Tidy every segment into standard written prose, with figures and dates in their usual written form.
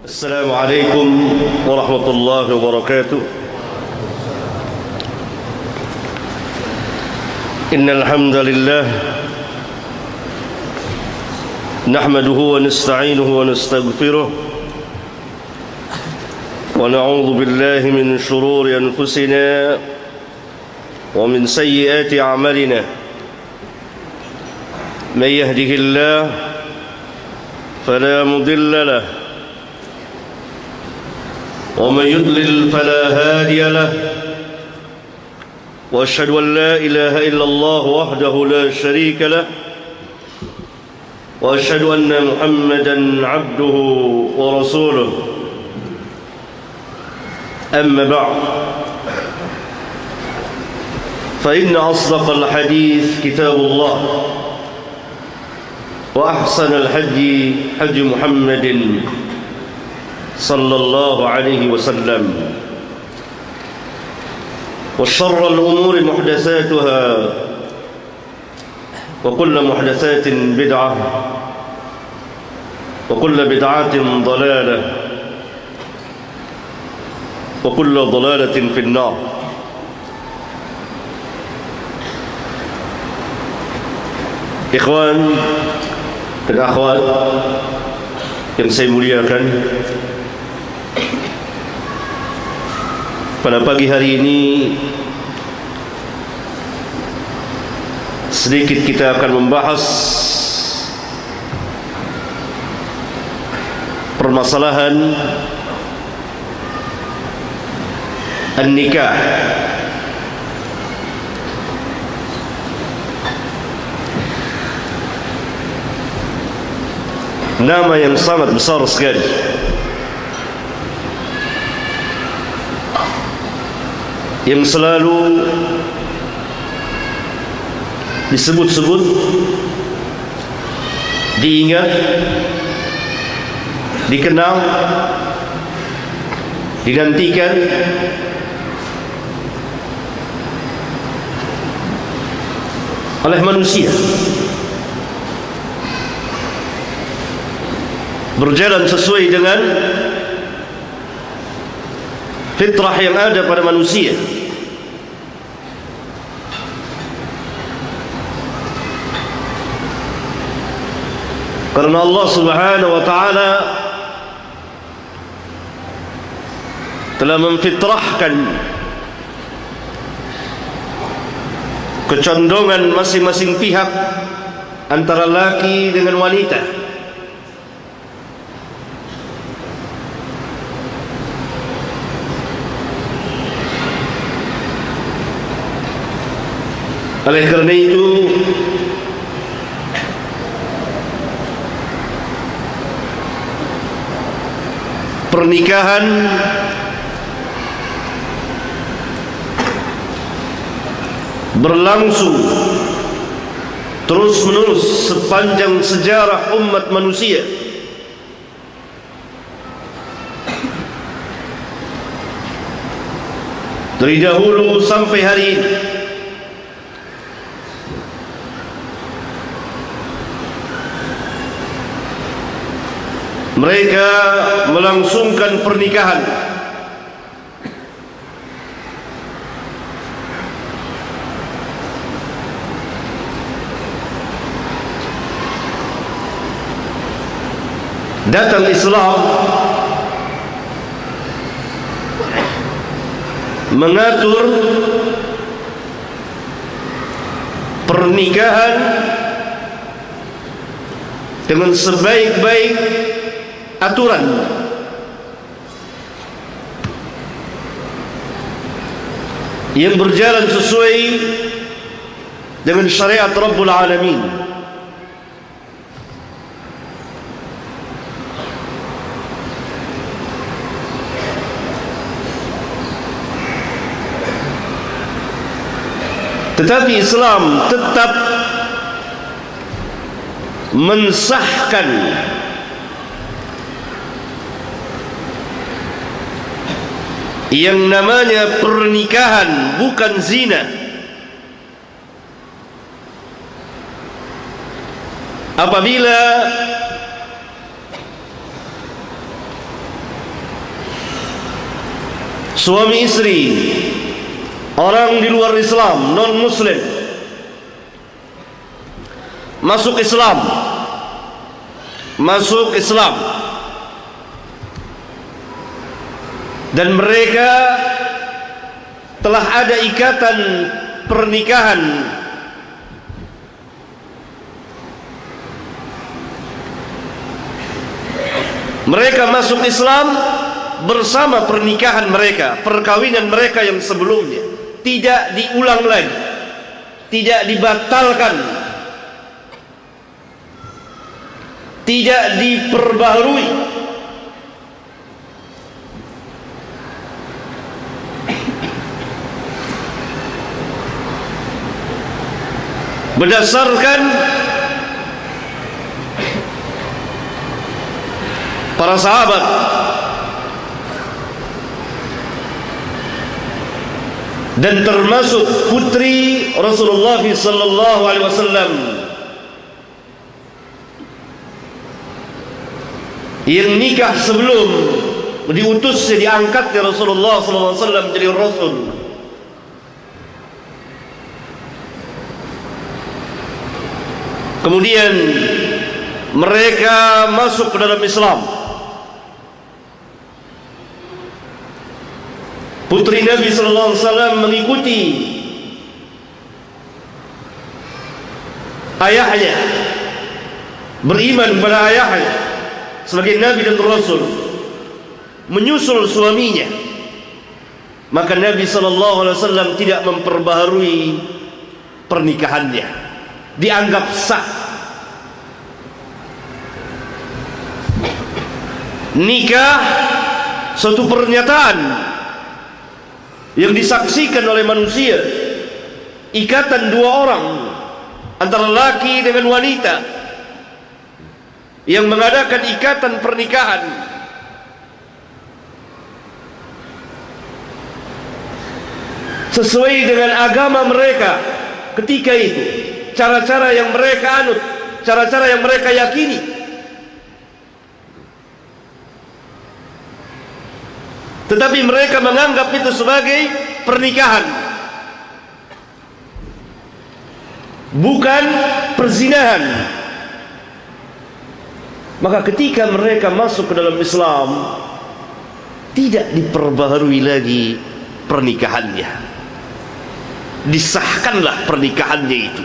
السلام عليكم ورحمة الله وبركاته. إن الحمد لله نحمده ونستعينه ونستغفره ونعوذ بالله من شرور أنفسنا ومن سيئات أعمالنا. من يهده الله فلا مضل له ومن يضلل فلا هادي له، وأشهد أن لا إله إلا الله وحده لا شريك له، وأشهد أن محمدا عبده ورسوله. أما بعد، فإن أصدق الحديث كتاب الله، وأحسن الحدي حدي محمد صلى الله عليه وسلم، وشر الأمور محدثاتها، وكل محدثات بدعة، وكل بدعة ضلالة، وكل ضلالة في النار. Ikhwan dan akhwat yang saya muliakan, pada pagi hari ini sedikit kita akan membahas permasalahan an-nikah. Nama yang sangat besar sekali, yang selalu disebut-sebut, diingat, dikenal, dinantikan oleh manusia, berjalan sesuai dengan fitrah yang ada pada manusia. Karena Allah Subhanahu wa ta'ala telah memfitrahkan kecondongan masing-masing pihak antara laki dengan wanita. Oleh kerana itu, pernikahan berlangsung terus-menerus sepanjang sejarah umat manusia. Dari dahulu sampai hari ini, mereka melangsungkan pernikahan datang Islam mengatur pernikahan dengan sebaik-baik aturan, yang berjalan sesuai dengan syariat Rabbul Alamin. Tetapi Islam tetap mensahkan yang namanya pernikahan bukan zina. Apabila suami istri, orang di luar Islam, non muslim, masuk Islam, dan mereka telah ada ikatan pernikahan, mereka masuk Islam bersama pernikahan mereka, perkawinan mereka yang sebelumnya tidak diulang lagi, tidak dibatalkan, tidak diperbaharui. Berdasarkan para sahabat dan termasuk putri Rasulullah sallallahu alaihi wasallam yang nikah sebelum diutusnya, diangkatnya Rasulullah sallallahu alaihi wasallam jadi rasul. Kemudian mereka masuk ke dalam Islam. Putri Nabi sallallahu alaihi wasallam mengikuti ayahnya, beriman kepada ayahnya sebagai Nabi dan Rasul, menyusul suaminya. Maka Nabi sallallahu alaihi wasallam tidak memperbaharui pernikahannya, dianggap sah. Nikah suatu pernyataan yang disaksikan oleh manusia, ikatan dua orang antara laki dengan wanita yang mengadakan ikatan pernikahan. Sesuai dengan agama mereka ketika itu, cara-cara yang mereka anut, cara-cara yang mereka yakini. Tetapi mereka menganggap itu sebagai pernikahan, bukan perzinahan. Maka ketika mereka masuk ke dalam Islam, tidak diperbaharui lagi pernikahannya, disahkanlah pernikahannya itu.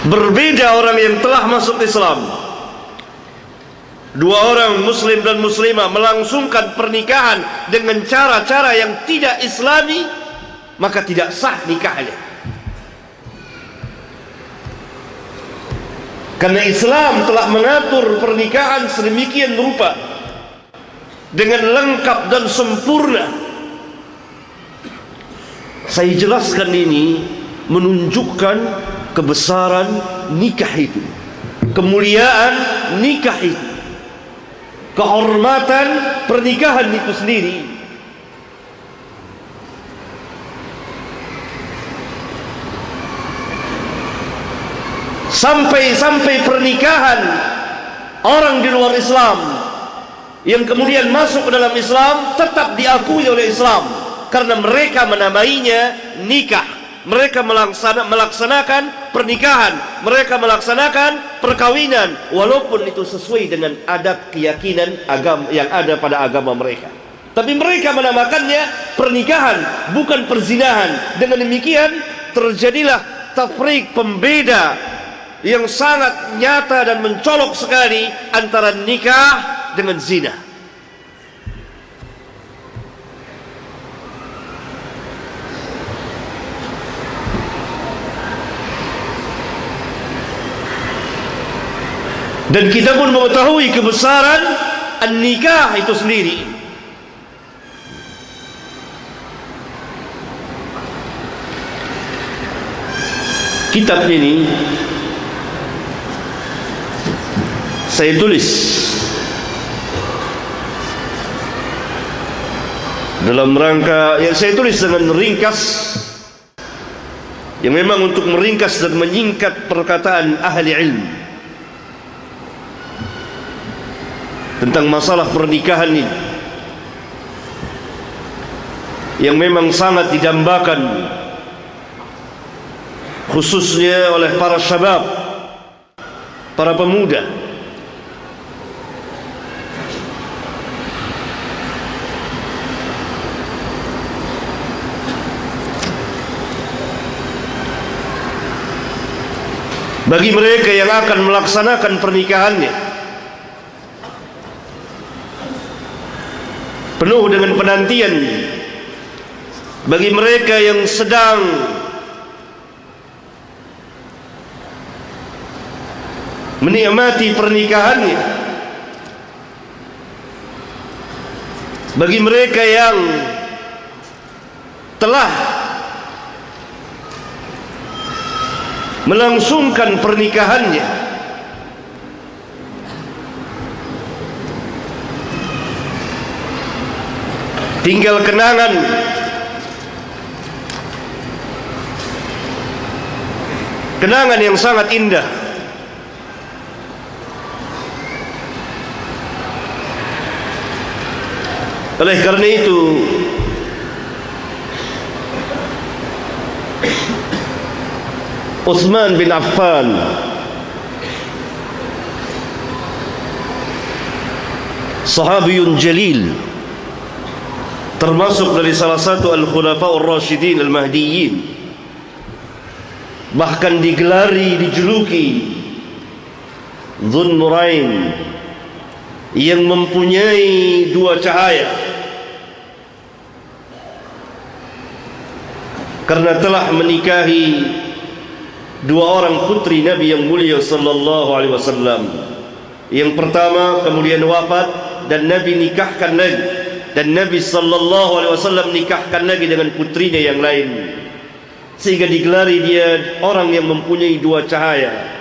Berbeda orang yang telah masuk Islam, dua orang muslim dan muslimah melangsungkan pernikahan dengan cara-cara yang tidak islami, maka tidak sah nikahnya. Karena Islam telah mengatur pernikahan sedemikian rupa dengan lengkap dan sempurna. Saya jelaskan ini menunjukkan kebesaran nikah itu, kemuliaan nikah itu, kehormatan pernikahan itu sendiri. Sampai pernikahan orang di luar Islam yang kemudian masuk ke dalam Islam tetap diakui oleh Islam, karena mereka menamainya nikah. Mereka melaksanakan pernikahan, mereka melaksanakan perkawinan, walaupun itu sesuai dengan adat keyakinan agama yang ada pada agama mereka. Tapi mereka menamakannya pernikahan, bukan perzinahan. Dengan demikian terjadilah tafriq, pembeda yang sangat nyata dan mencolok sekali antara nikah dengan zina. Dan kita pun mengetahui kebesaran an-nikah itu sendiri. Kitab ini saya tulis dalam rangka yang saya tulis dengan ringkas, yang memang untuk meringkas dan menyingkat perkataan ahli ilmu. tentang masalah pernikahan ini yang memang sangat didambakan khususnya oleh para syabab, para pemuda. Bagi mereka yang akan melaksanakan pernikahannya penuh dengan penantian, bagi mereka yang sedang menikmati pernikahannya, bagi mereka yang telah melangsungkan pernikahannya, tinggal kenangan yang sangat indah. Oleh karena itu, Utsman bin Affan sahabiyun jalil, termasuk dari salah satu al-khulafa'ur rasyidin al-mahdiyyin, bahkan dijuluki Dzun Nurain, yang mempunyai dua cahaya, karena telah menikahi dua orang putri Nabi yang mulia sallallahu alaihi wasallam. Yang pertama kemudian wafat dan Nabi nikahkan lagi, dan Nabi sallallahu alaihi wasallam nikahkan lagi dengan putrinya yang lain, sehingga digelari dia orang yang mempunyai dua cahaya.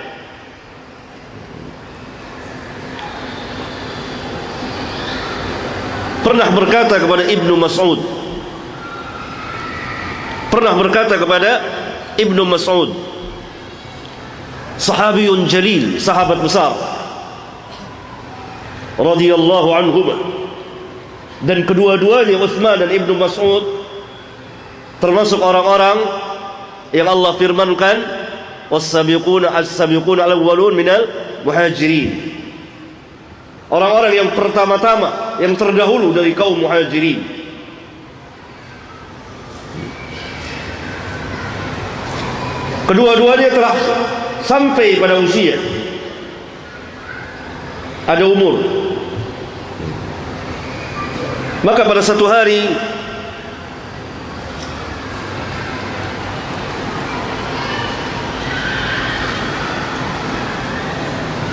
Pernah berkata kepada Ibnu Mas'ud, sahabiyun jalil, sahabat besar radhiyallahu anhuma, dan kedua-duanya Utsman dan Ibnu Mas'ud termasuk orang-orang yang Allah firmankan was-sabiquna al-awwalun minal muhajirin, orang-orang yang pertama-tama, yang terdahulu dari kaum muhajirin. Kedua-duanya telah sampai pada usia, ada umur. Maka pada satu hari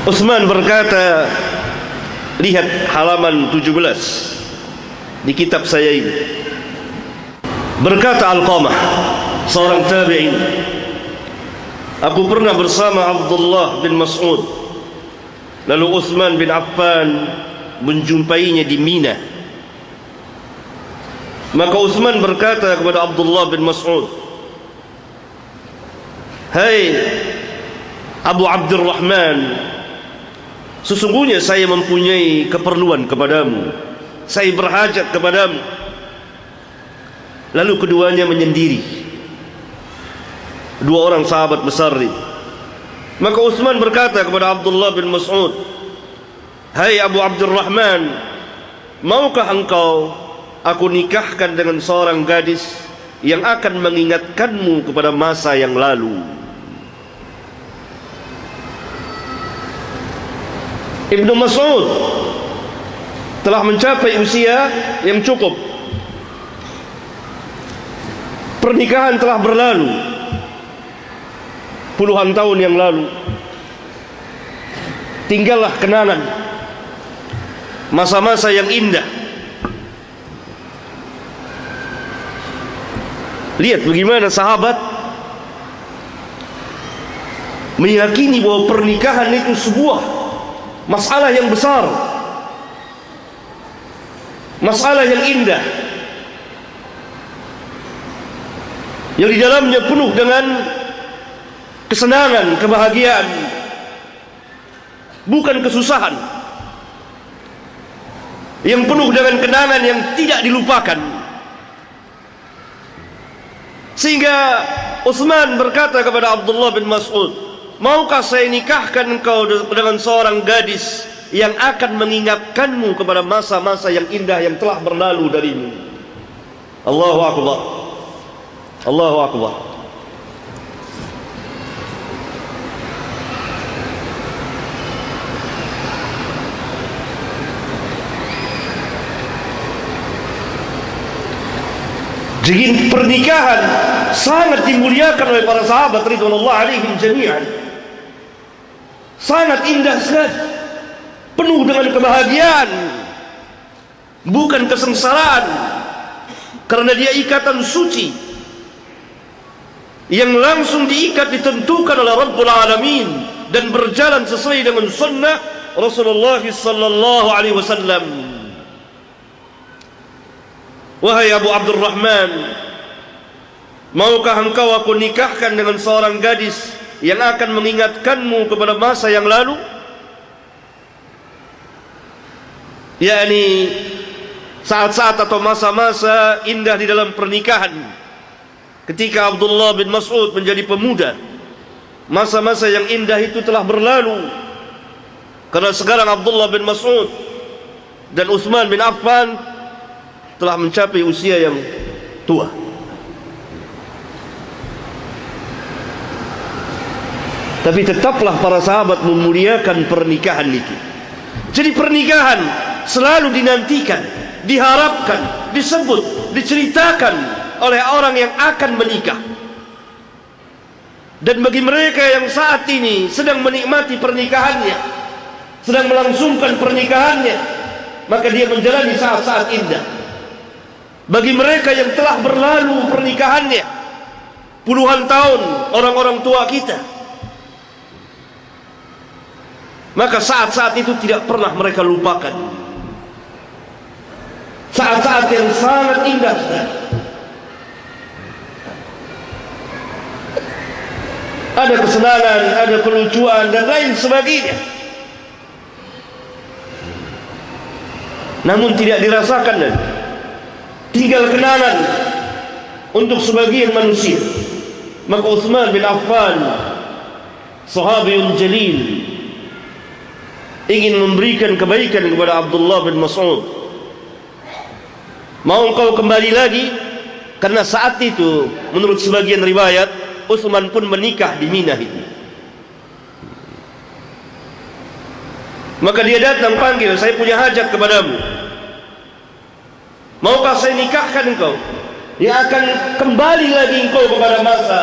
Utsman berkata, lihat halaman 17 di kitab saya ini. Berkata Alqamah, seorang tabi'in, aku pernah bersama Abdullah bin Mas'ud, lalu Utsman bin Affan menjumpainya di Mina. Maka Utsman berkata kepada Abdullah bin Mas'ud, hai Abu Abdurrahman, sesungguhnya saya mempunyai keperluan kepadamu, saya berhajat kepadamu. Lalu keduanya menyendiri, dua orang sahabat besar ini. Maka Utsman berkata kepada Abdullah bin Mas'ud, hai Abu Abdurrahman, maukah engkau aku nikahkan dengan seorang gadis yang akan mengingatkanmu kepada masa yang lalu? Ibnu Mas'ud telah mencapai usia yang cukup, pernikahan telah berlalu puluhan tahun yang lalu, tinggallah kenangan masa-masa yang indah. Lihat bagaimana sahabat meyakini bahwa pernikahan itu sebuah masalah yang besar, masalah yang indah, yang di dalamnya penuh dengan kesenangan, kebahagiaan, bukan kesusahan. yang penuh dengan kenangan yang tidak dilupakan. Sehingga Utsman berkata kepada Abdullah bin Mas'ud, maukah saya nikahkan engkau dengan seorang gadis yang akan mengingatkanmu kepada masa-masa yang indah yang telah berlalu darimu. Allahu Akbar, Allahu Akbar. Jadi pernikahan sangat dimuliakan oleh para sahabat ridwanullah alaihim jami'an. Sangat indah sekali, penuh dengan kebahagiaan, bukan kesengsaraan, karena dia ikatan suci yang langsung diikat, ditentukan oleh Rabbul Alamin dan berjalan sesuai dengan sunnah Rasulullah sallallahu alaihi wasallam. Wahai Abu Abdurrahman, maukah engkau aku nikahkan dengan seorang gadis yang akan mengingatkanmu kepada masa yang lalu? yakni saat-saat atau masa-masa indah di dalam pernikahan ketika Abdullah bin Mas'ud menjadi pemuda. Masa-masa yang indah itu telah berlalu, karena sekarang Abdullah bin Mas'ud dan Utsman bin Affan telah mencapai usia yang tua. Tapi tetaplah para sahabat memuliakan pernikahan itu. Jadi pernikahan selalu dinantikan, diharapkan, disebut, diceritakan oleh orang yang akan menikah. Dan bagi mereka yang saat ini sedang menikmati pernikahannya, sedang melangsungkan pernikahannya, maka dia menjalani saat-saat indah. Bagi mereka yang telah berlalu pernikahannya, puluhan tahun, orang-orang tua kita, maka saat-saat itu tidak pernah mereka lupakan. Saat-saat yang sangat indah sekali. Ada kesenangan, ada kelucuan dan lain sebagainya, namun tidak dirasakan dan tinggal kenangan untuk sebagian manusia. Maka Utsman bin Affan, sahabiyun jalil, ingin memberikan kebaikan kepada Abdullah bin Mas'ud. Mau engkau kembali lagi? Karena saat itu menurut sebagian riwayat Utsman pun menikah di Mina itu. Maka dia datang panggil, saya punya hajat kepadamu. Maukah saya nikahkan engkau? Yang akan kembali lagi engkau kepada masa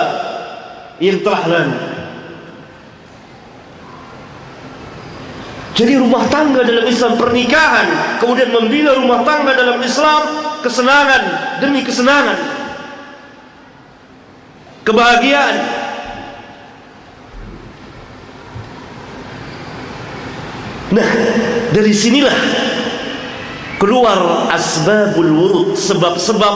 yang telah lalu. Jadi rumah tangga dalam Islam, pernikahan, kemudian membina rumah tangga dalam Islam, kesenangan demi kesenangan, kebahagiaan. Nah, dari sinilah keluar asbabul wurud, sebab-sebab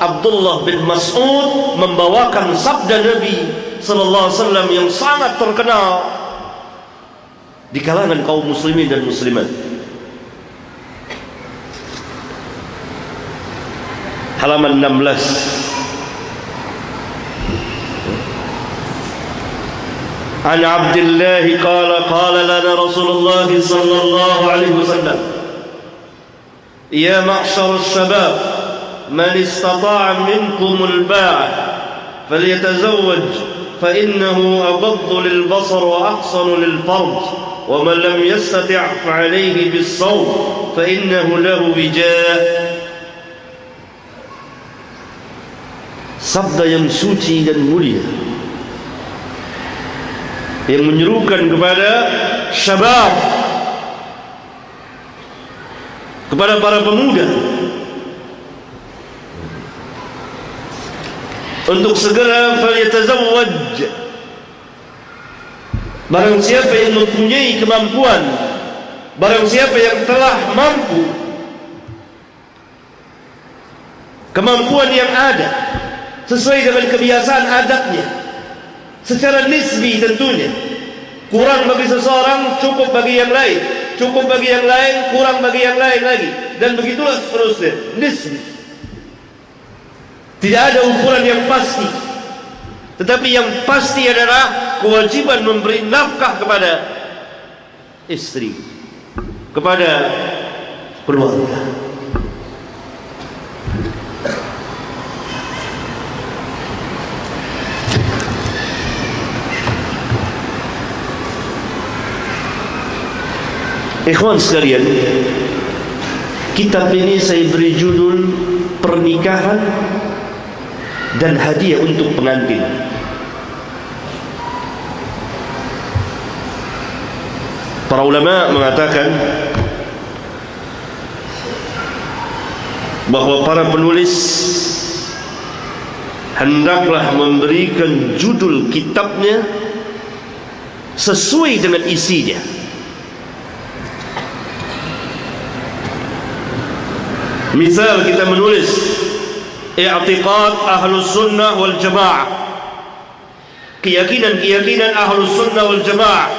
Abdullah bin Mas'ud membawakan sabda Nabi sallallahu alaihi wasallam yang sangat terkenal di kalangan kaum muslimin dan muslimat. Halaman 16. An Abdullah qala lana Rasulullah sallallahu alaihi wasallam, ya ma'syar asy-syabab, man istata'a minkum al-ba'a falyatazawwaj fa innahu aghaddu lil-basar wa ahsanu lil-farj, wa man lam yastati' fa 'alayhi bis-sawm fa innahu lahu wija'. Sabda yang suci dan mulia yang menyerukan kepada syabab, kepada para pemuda untuk segera falyatazawwaj. Barang siapa yang mempunyai kemampuan, barang siapa yang telah mampu, kemampuan yang ada sesuai dengan kebiasaan adatnya, secara nisbi tentunya, kurang bagi seseorang, cukup bagi yang lain, cukup bagi yang lain, kurang bagi yang lain lagi. dan begitulah seterusnya. Nisbi. Tidak ada ukuran yang pasti. Tetapi yang pasti adalah kewajiban memberi nafkah kepada istri, kepada keluarga. Ikhwan sekalian, kitab ini saya beri judul Pernikahan dan Hadiah untuk Pengantin. Para ulama mengatakan bahwa para penulis hendaklah memberikan judul kitabnya sesuai dengan isinya. Misal kita menulis i'tiqad ahlus sunnah wal jamaah, keyakinan ahlus sunnah wal jamaah,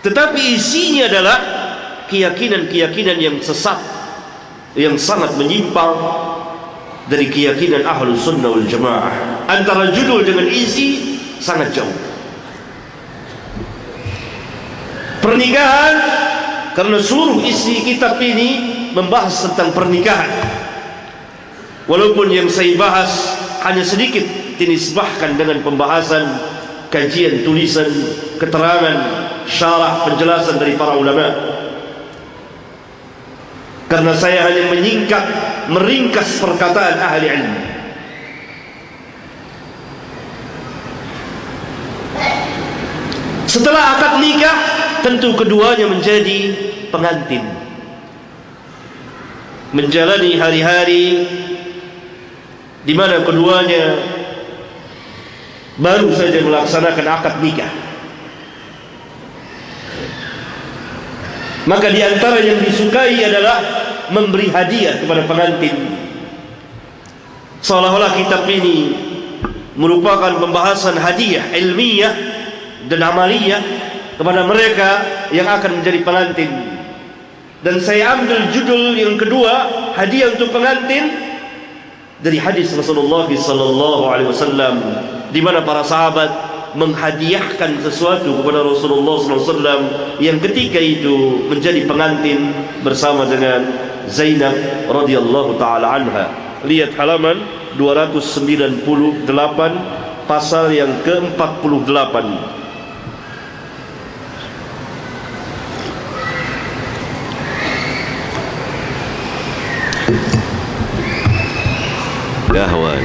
tetapi isinya adalah keyakinan yang sesat, yang sangat menyimpang dari keyakinan ahlus sunnah wal jamaah. Antara judul dengan isi sangat jauh. Pernikahan, karena seluruh isi kitab ini membahas tentang pernikahan. Walaupun yang saya bahas hanya sedikit dinisbahkan dengan pembahasan, kajian, tulisan, keterangan, syarah, penjelasan dari para ulama. Karena saya hanya meringkas perkataan ahli ilmu. Setelah akad nikah, tentu keduanya menjadi pengantin, menjalani hari-hari di mana keduanya baru saja melaksanakan akad nikah. Maka di antara yang disukai adalah memberi hadiah kepada pengantin. Seolah-olah kitab ini merupakan pembahasan hadiah ilmiah dan amaliyah kepada mereka yang akan menjadi pengantin. Dan saya ambil judul yang kedua, hadiah untuk pengantin, dari hadis Rasulullah SAW, di mana para sahabat menghadiahkan sesuatu kepada Rasulullah SAW yang ketika itu menjadi pengantin bersama dengan Zainab radhiyallahu taala anha. Lihat halaman 298, pasal yang ke-48. Gahwan.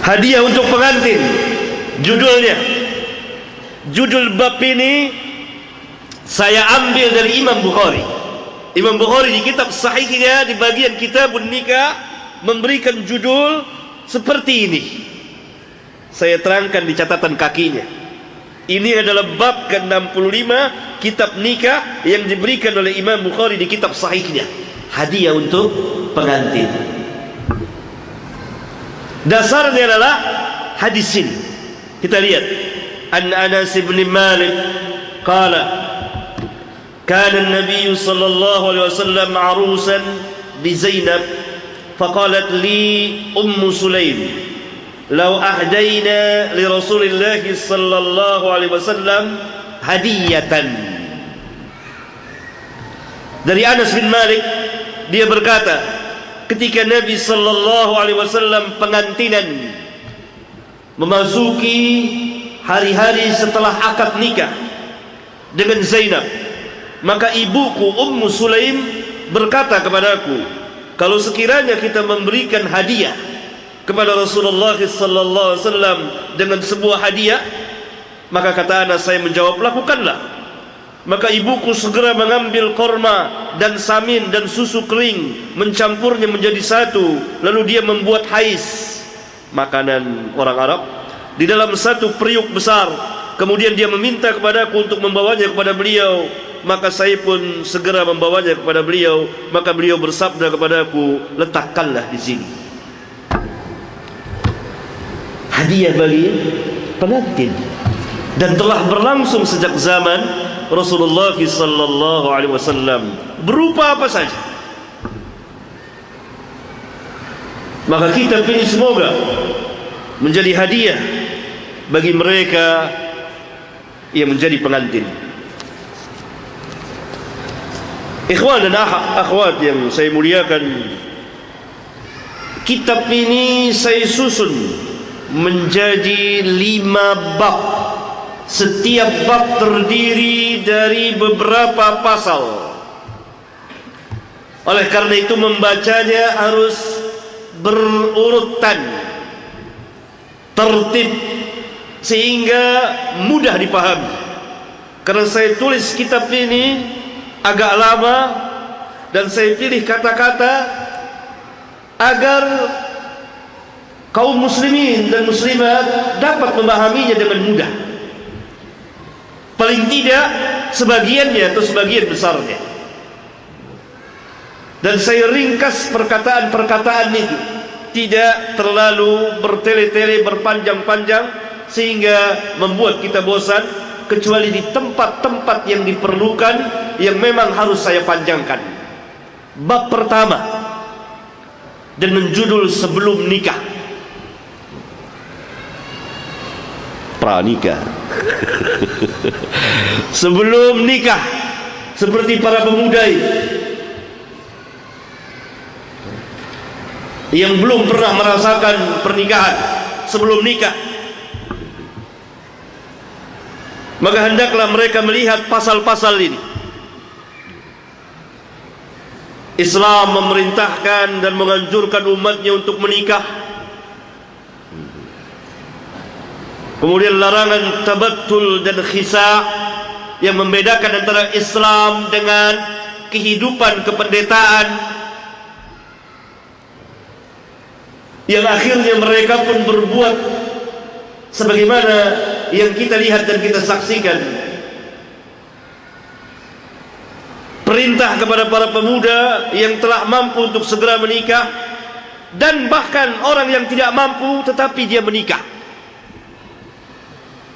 Hadiah untuk pengantin, judulnya. Judul bab ini saya ambil dari Imam Bukhari. Imam Bukhari di kitab sahihnya di bagian kitabun nikah memberikan judul seperti ini. Saya terangkan di catatan kakinya. Ini adalah bab ke-65 kitab nikah yang diberikan oleh Imam Bukhari di kitab sahihnya. Hadiah untuk pengantin. Dasarnya adalah hadis ini. Kita lihat. An Anas bin Malik qala kana an-nabiy sallallahu alaihi wasallam arusan bi Zainab faqalat li Sulaim law ahdayna li Rasulillah sallallahu alaihi wasallam hadiyatan. Dari Anas bin Malik, dia berkata, ketika Nabi sallallahu alaihi wasallam pengantinan, memasuki hari-hari setelah akad nikah dengan Zainab, maka ibuku Sulaim berkata kepadaku, kalau sekiranya kita memberikan hadiah kepada Rasulullah sallallahu alaihi wasallam dengan sebuah hadiah, maka kata Anas, saya menjawab, lakukanlah. Maka ibuku segera mengambil korma dan samin dan susu kering, mencampurnya menjadi satu, lalu dia membuat hais, makanan orang Arab, di dalam satu periuk besar. Kemudian dia meminta kepadaku untuk membawanya kepada beliau, maka saya pun segera membawanya kepada beliau. Maka beliau bersabda kepadaku, letakkanlah di sini. Hadiah bagi pengantin, dan telah berlangsung sejak zaman Rasulullah sallallahu alaihi wasallam, berupa apa saja. Maka kitab ini semoga menjadi hadiah bagi mereka yang menjadi pengantin. Ikhwan dan akhwat yang saya muliakan, kitab ini saya susun menjadi 5 bab. Setiap bab terdiri dari beberapa pasal. Oleh karena itu membacanya harus berurutan, tertib, sehingga mudah dipahami. Karena saya tulis kitab ini agak lama, dan saya pilih kata-kata agar kaum muslimin dan muslimat dapat memahaminya dengan mudah. Paling tidak sebagiannya atau sebagian besarnya. Dan saya ringkas perkataan-perkataan itu, tidak terlalu bertele-tele, berpanjang-panjang, sehingga membuat kita bosan, kecuali di tempat-tempat yang diperlukan, yang memang harus saya panjangkan. Bab pertama dengan judul sebelum nikah. Pranikah. Sebelum nikah, seperti para pemuda yang belum pernah merasakan pernikahan sebelum nikah, maka hendaklah mereka melihat pasal-pasal ini. Islam memerintahkan dan menganjurkan umatnya untuk menikah. Kemudian larangan tabattul dan khisa, yang membedakan antara Islam dengan kehidupan kependetaan, yang akhirnya mereka pun berbuat sebagaimana yang kita lihat dan kita saksikan. Perintah kepada para pemuda yang telah mampu untuk segera menikah, dan bahkan orang yang tidak mampu tetapi dia menikah.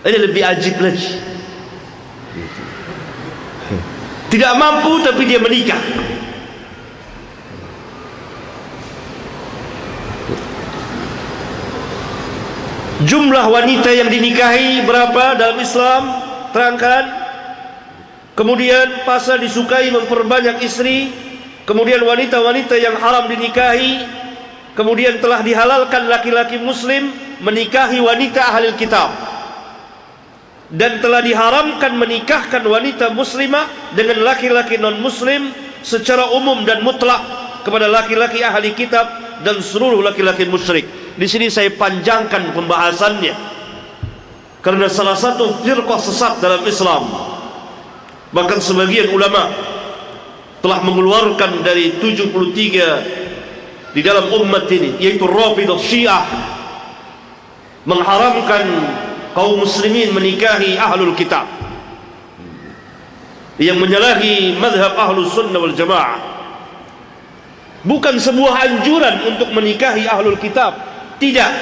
Ini lebih ajib lagi. Tidak mampu tapi dia menikah. Jumlah wanita yang dinikahi berapa dalam Islam? Terangkan. Kemudian pasal disukai memperbanyak istri. Kemudian wanita-wanita yang haram dinikahi. Kemudian telah dihalalkan laki-laki muslim menikahi wanita ahli kitab, dan telah diharamkan menikahkan wanita muslimah dengan laki-laki non-muslim secara umum dan mutlak kepada laki-laki ahli kitab dan seluruh laki-laki musyrik. Di sini saya panjangkan pembahasannya, karena salah satu firqah sesat dalam Islam, bahkan sebagian ulama telah mengeluarkan dari 73 di dalam umat ini, yaitu Rafidah Syiah, mengharamkan kaum muslimin menikahi ahlul kitab, yang menyalahi madhab ahlus sunnah wal jamaah. Bukan sebuah anjuran untuk menikahi ahlul kitab, tidak,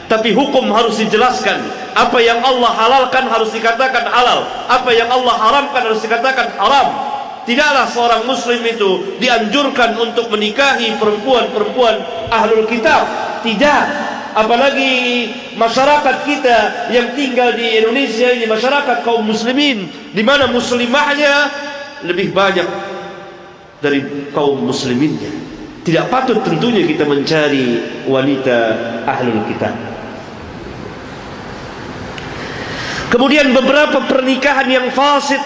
tapi hukum harus dijelaskan. Apa yang Allah halalkan harus dikatakan halal, apa yang Allah haramkan harus dikatakan haram. Tidaklah seorang muslim itu dianjurkan untuk menikahi perempuan-perempuan ahlul kitab, tidak. Apalagi masyarakat kita yang tinggal di Indonesia ini, masyarakat kaum muslimin, di mana muslimahnya lebih banyak dari kaum musliminnya. Tidak patut tentunya kita mencari wanita ahlul kitab. Kemudian beberapa pernikahan yang fasid,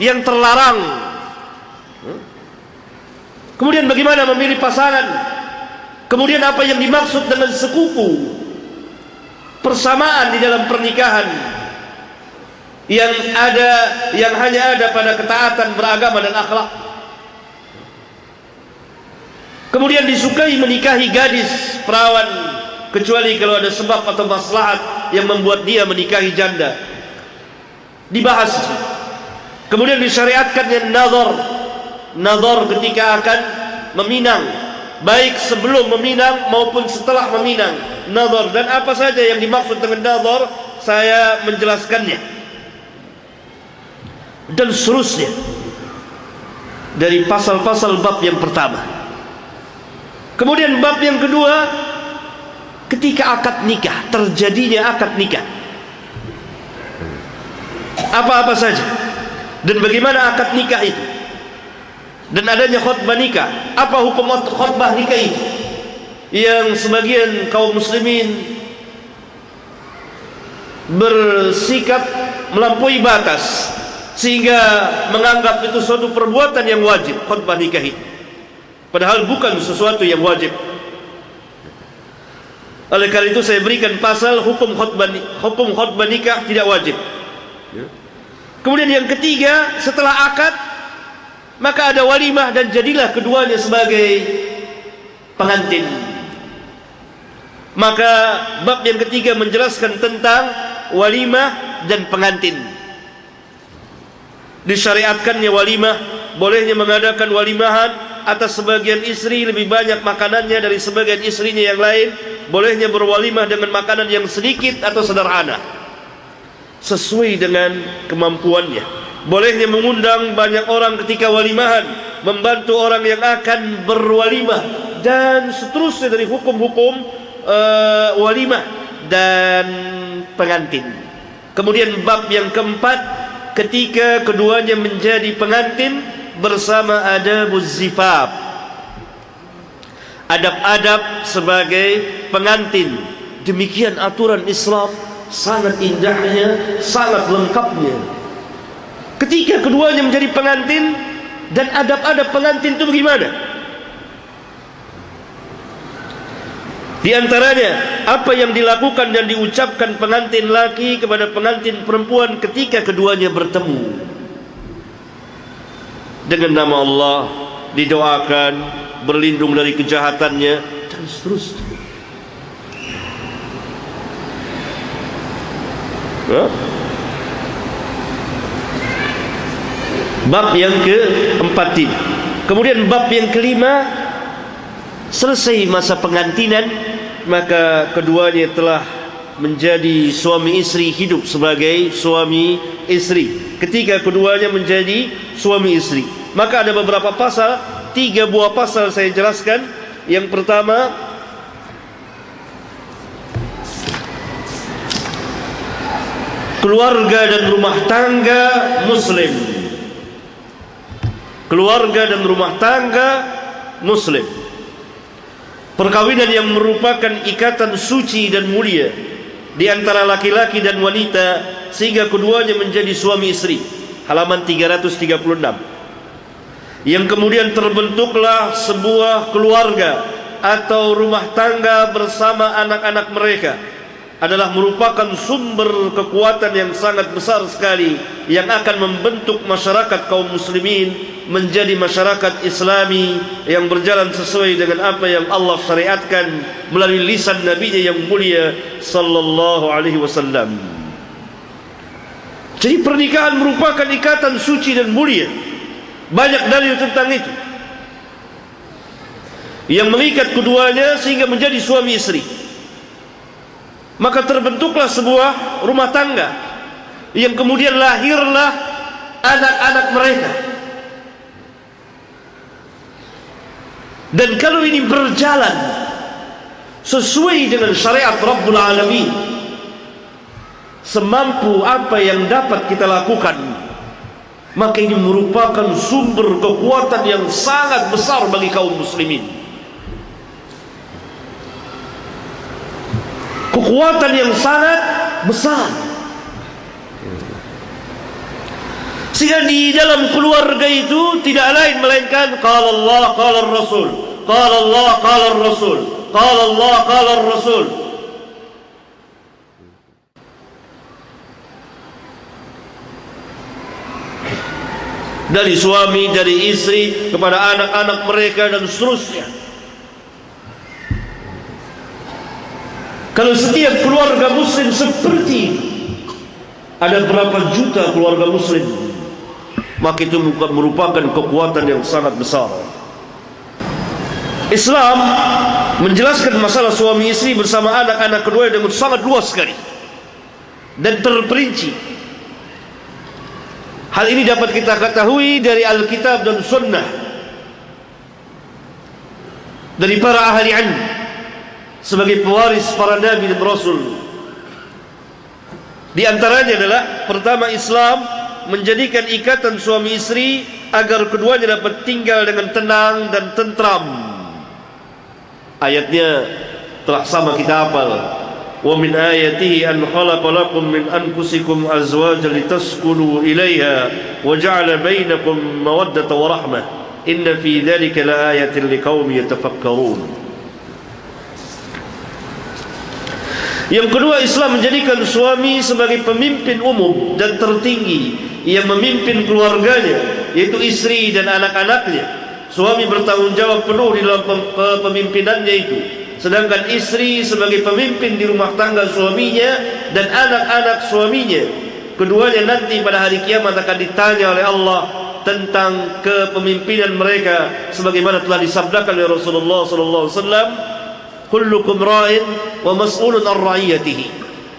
yang terlarang. Kemudian bagaimana memilih pasangan. Kemudian apa yang dimaksud dengan sekufu, persamaan di dalam pernikahan yang hanya ada pada ketaatan beragama dan akhlak. Kemudian disukai menikahi gadis perawan, kecuali kalau ada sebab atau maslahat yang membuat dia menikahi janda. Dibahas. Kemudian disyariatkan yang nazar ketika akan meminang, baik sebelum meminang maupun setelah meminang, nazar. Dan apa saja yang dimaksud dengan nazar, saya menjelaskannya. dan seterusnya dari pasal-pasal bab yang pertama. Kemudian bab yang kedua, ketika akad nikah, terjadinya akad nikah, apa-apa saja dan bagaimana akad nikah itu, dan adanya khutbah nikah. Apa hukum khutbah nikah itu yang sebagian kaum muslimin bersikap melampaui batas sehingga menganggap itu suatu perbuatan yang wajib, khutbah nikah itu, padahal bukan sesuatu yang wajib. Oleh karena itu saya berikan pasal hukum khutbah nikah tidak wajib. Kemudian yang ketiga, setelah akad maka ada walimah dan jadilah keduanya sebagai pengantin. Maka bab yang ketiga menjelaskan tentang walimah dan pengantin. Disyariatkannya walimah, bolehnya mengadakan walimahan atas sebagian istri lebih banyak makanannya dari sebagian istrinya yang lain. Bolehnya berwalimah dengan makanan yang sedikit atau sederhana sesuai dengan kemampuannya. Bolehnya mengundang banyak orang ketika walimahan, membantu orang yang akan berwalimah, dan seterusnya dari hukum-hukum walimah dan pengantin. Kemudian bab yang keempat, ketika keduanya menjadi pengantin bersama adabuz zifaf, adab-adab sebagai pengantin. Demikian aturan Islam, sangat indahnya, sangat lengkapnya. Ketika keduanya menjadi pengantin, dan adab-adab pengantin itu bagaimana? Di antaranya apa yang dilakukan dan diucapkan pengantin laki kepada pengantin perempuan ketika keduanya bertemu. Dengan nama Allah didoakan, berlindung dari kejahatannya, dan seterusnya. Bab yang keempat ini. Kemudian bab yang kelima, selesai masa pengantinan, maka keduanya telah menjadi suami istri, hidup sebagai suami istri. Ketika keduanya menjadi suami istri, maka ada beberapa pasal, 3 buah pasal saya jelaskan. Yang pertama, keluarga dan rumah tangga muslim. Keluarga dan rumah tangga muslim, perkawinan yang merupakan ikatan suci dan mulia di antara laki-laki dan wanita sehingga keduanya menjadi suami istri. Halaman 336. Yang kemudian terbentuklah sebuah keluarga atau rumah tangga bersama anak-anak mereka adalah merupakan sumber kekuatan yang sangat besar sekali yang akan membentuk masyarakat kaum muslimin menjadi masyarakat Islami yang berjalan sesuai dengan apa yang Allah syariatkan melalui lisan Nabi-Nya yang mulia sallallahu alaihi wasallam. Jadi pernikahan merupakan ikatan suci dan mulia. Banyak dalil tentang itu yang mengikat keduanya sehingga menjadi suami istri. Maka terbentuklah sebuah rumah tangga yang kemudian lahirlah anak-anak mereka. Dan kalau ini berjalan sesuai dengan syariat Rabbul Alamin, semampu apa yang dapat kita lakukan, maka ini merupakan sumber kekuatan yang sangat besar bagi kaum muslimin. Kekuatan yang sangat besar, sehingga di dalam keluarga itu tidak lain melainkan qala Allah qala Rasul, qala Allah qala Rasul, qala Allah qala Rasul. Dari suami, dari istri kepada anak-anak mereka dan seterusnya. Kalau setiap keluarga muslim seperti itu, ada berapa juta keluarga muslim, maka itu merupakan kekuatan yang sangat besar. Islam menjelaskan masalah suami istri bersama anak-anak kedua dengan sangat luas sekali dan terperinci. Hal ini dapat kita ketahui dari Alkitab dan Sunnah, dari para ahli ilmu sebagai pewaris para nabi dan rasul. Di antaranya adalah, pertama, Islam menjadikan ikatan suami istri agar keduanya dapat tinggal dengan tenang dan tentram. Ayatnya telah sama kita hafal. Wa min ayatihi an khalaqa lakum min anfusikum azwajan litaskunu ilaiha wa ja'ala bainakum mawaddatan wa rahmah inna fi dhalika laayatin liqaumin yatafakkarun. Yang kedua, Islam menjadikan suami sebagai pemimpin umum dan tertinggi yang memimpin keluarganya, yaitu istri dan anak-anaknya. Suami bertanggung jawab penuh di dalam kepemimpinannya itu, sedangkan istri sebagai pemimpin di rumah tangga suaminya dan anak-anak suaminya. Keduanya nanti pada hari kiamat akan ditanya oleh Allah tentang kepemimpinan mereka, sebagaimana telah disabdakan oleh Rasulullah SAW, kullukum ra'in wa mas'ulun an ra'iyatihi.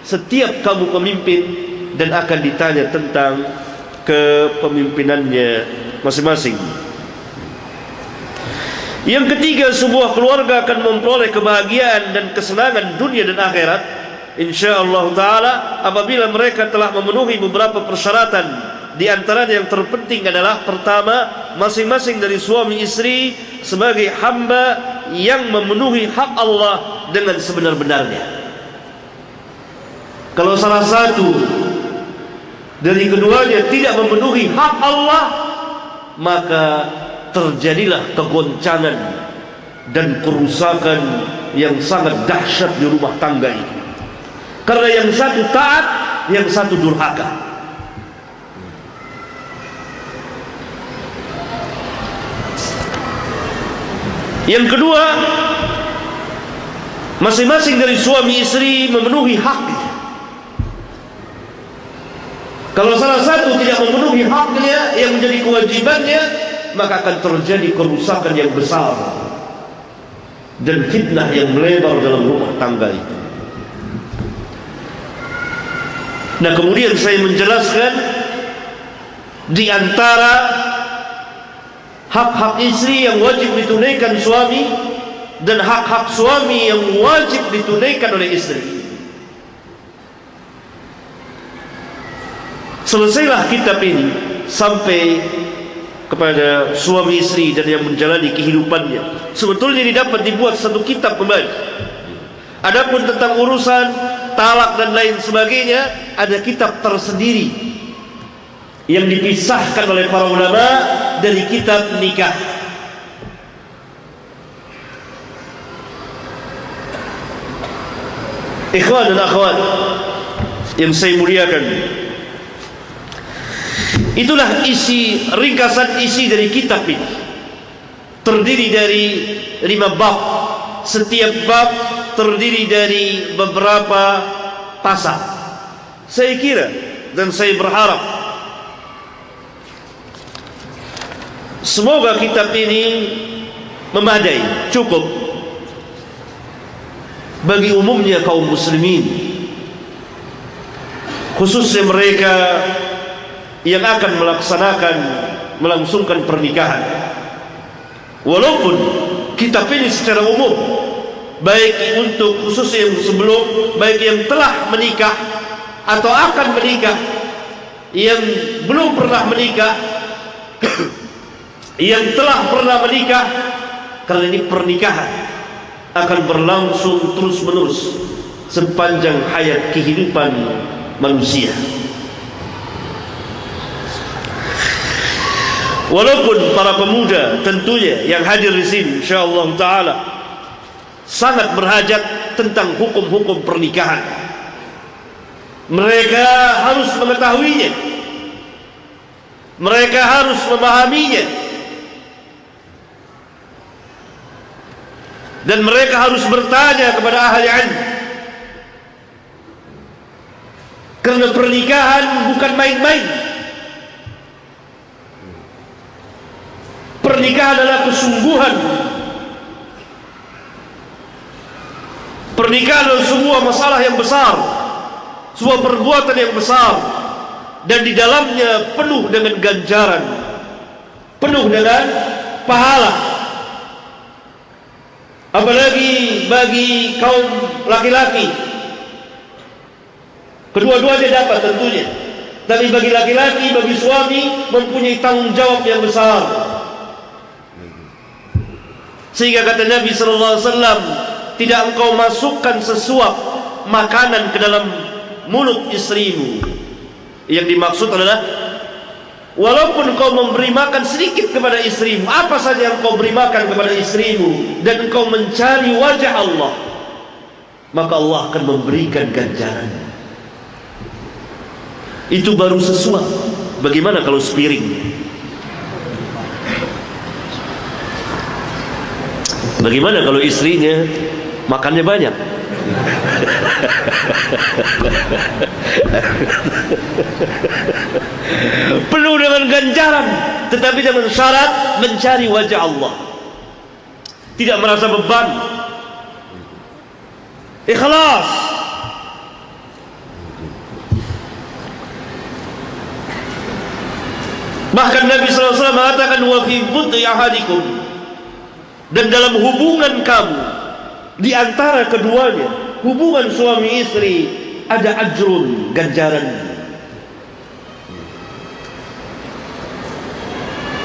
Setiap kamu pemimpin dan akan ditanya tentang kepemimpinannya masing-masing. Yang ketiga, sebuah keluarga akan memperoleh kebahagiaan dan kesenangan dunia dan akhirat, insyaallah taala, apabila mereka telah memenuhi beberapa persyaratan. Di antaranya yang terpenting adalah, pertama, masing-masing dari suami istri sebagai hamba yang memenuhi hak Allah dengan sebenar-benarnya. Kalau salah satu dari keduanya tidak memenuhi hak Allah, maka terjadilah kegoncangan dan kerusakan yang sangat dahsyat di rumah tangga itu. Karena yang satu taat, yang satu durhaka. Yang kedua, masing-masing dari suami istri memenuhi haknya. Kalau salah satu tidak memenuhi haknya yang menjadi kewajibannya, maka akan terjadi kerusakan yang besar dan fitnah yang melebar dalam rumah tangga itu. Nah, kemudian saya menjelaskan di antara hak-hak istri yang wajib ditunaikan suami dan hak-hak suami yang wajib ditunaikan oleh istri. Selesailah kitab ini sampai kepada suami istri dan yang menjalani kehidupannya. Sebetulnya ini dapat dibuat satu kitab kembali. Adapun tentang urusan talak dan lain sebagainya, ada kitab tersendiri yang dipisahkan oleh para ulama dari kitab nikah. Ikhwan dan akhwat yang saya muliakan, itulah isi, ringkasan isi dari kitab ini. Terdiri dari 5 bab. Setiap bab terdiri dari beberapa pasal. Saya kira dan saya berharap semoga kitab ini memadai, cukup bagi umumnya kaum muslimin, khususnya mereka yang akan melangsungkan pernikahan. Walaupun kitab ini secara umum, baik untuk khususnya yang sebelum, baik yang telah menikah atau akan menikah, yang belum pernah menikah, yang telah pernah menikah, karena ini pernikahan akan berlangsung terus menerus sepanjang hayat kehidupan manusia. Walaupun para pemuda tentunya yang hadir di sini insyaallah taala sangat berhajat tentang hukum-hukum pernikahan, mereka harus mengetahuinya, mereka harus memahaminya, dan mereka harus bertanya kepada ahli ilmu. Karena pernikahan bukan main-main. Pernikahan adalah kesungguhan. Pernikahan adalah sebuah masalah yang besar, sebuah perbuatan yang besar, dan di dalamnya penuh dengan ganjaran, penuh dengan pahala. Apalagi bagi kaum laki-laki, kedua-duanya dapat tentunya. Tapi bagi laki-laki, bagi suami, mempunyai tanggung jawab yang besar. Sehingga kata Nabi SAW, tidak engkau masukkan sesuap makanan ke dalam mulut istrimu. Yang dimaksud adalah, walaupun kau memberi makan sedikit kepada istrimu, apa saja yang kau beri makan kepada istrimu, dan engkau mencari wajah Allah, maka Allah akan memberikan ganjaran. Itu baru sesuap. Bagaimana kalau sepiring? Bagaimana kalau istrinya makannya banyak? Penuh dengan ganjaran, tetapi dengan syarat mencari wajah Allah, tidak merasa beban, ikhlas. Bahkan Nabi SAW mengatakan, wa fi bud'i ahadikum, dan dalam hubungan kamu, di antara keduanya, hubungan suami istri, ada ajrun, ganjaran,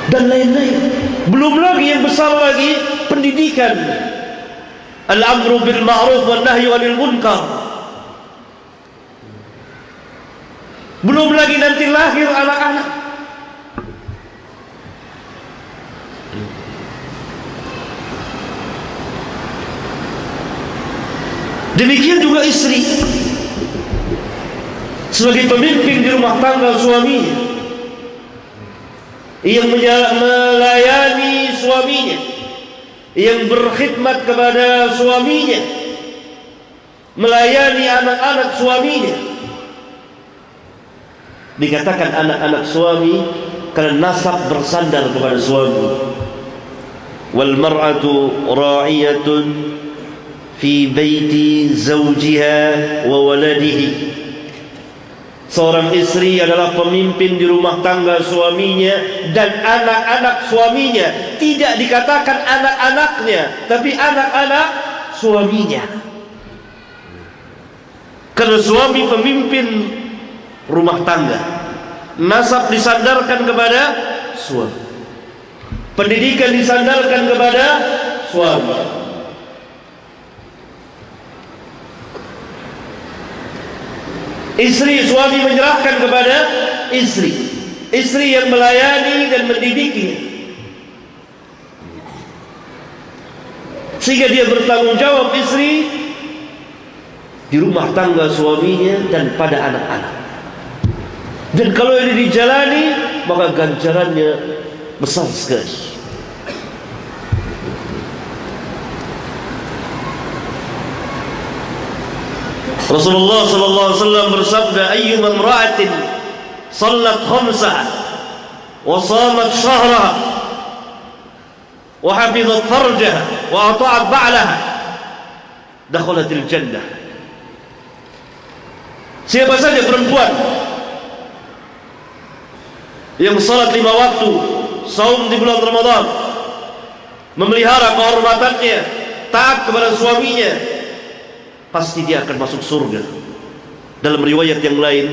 dan lain-lain. Belum lagi yang besar lagi, pendidikan, al-amru bil ma'ruf wan nahyu 'anil munkar. Belum lagi nanti lahir anak-anak. Demikian juga istri, sebagai pemimpin di rumah tangga suaminya, yang melayani suaminya, yang berkhidmat kepada suaminya, melayani anak-anak suaminya. Dikatakan anak-anak suami karena nasab bersandar kepada suami. Wal mar'atu ra'iyatun fi baiti zawjiha wa waladihi. Seorang istri adalah pemimpin di rumah tangga suaminya dan anak-anak suaminya. Tidak dikatakan anak-anaknya, tapi anak-anak suaminya. Karena suami pemimpin rumah tangga, nasab disandarkan kepada suami, pendidikan disandarkan kepada suami. Istri, suami menyerahkan kepada istri, istri yang melayani dan mendidiknya, sehingga dia bertanggung jawab istri di rumah tangga suaminya dan pada anak-anak. Dan kalau ini dijalani, maka ganjarannya besar sekali. Rasulullah sallallahu alaihi wasallam bersabda, ayyuma imra'atin sallat khamsaha wa shamat shahraha wa hafizat farjaha wa ata'at ba'laha dakhalatil jannah. Siapa saja perempuan yang salat 5 waktu, saum di bulan Ramadan, memelihara kehormatannya, taat kepada suaminya, pasti dia akan masuk surga. Dalam riwayat yang lain,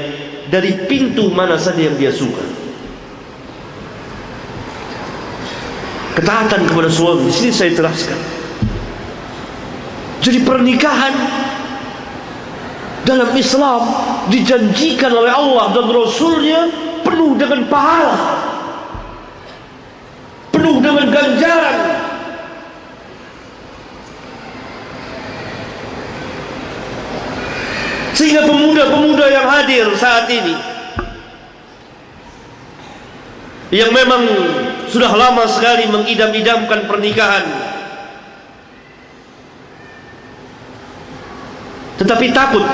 dari pintu mana saja yang dia suka. Ketaatan kepada suami, di sini saya jelaskan. Jadi pernikahan dalam Islam dijanjikan oleh Allah dan Rasulnya penuh dengan pahala, penuh dengan ganjaran. Sehingga pemuda-pemuda yang hadir saat ini, yang memang sudah lama sekali mengidam-idamkan pernikahan, tetapi takut,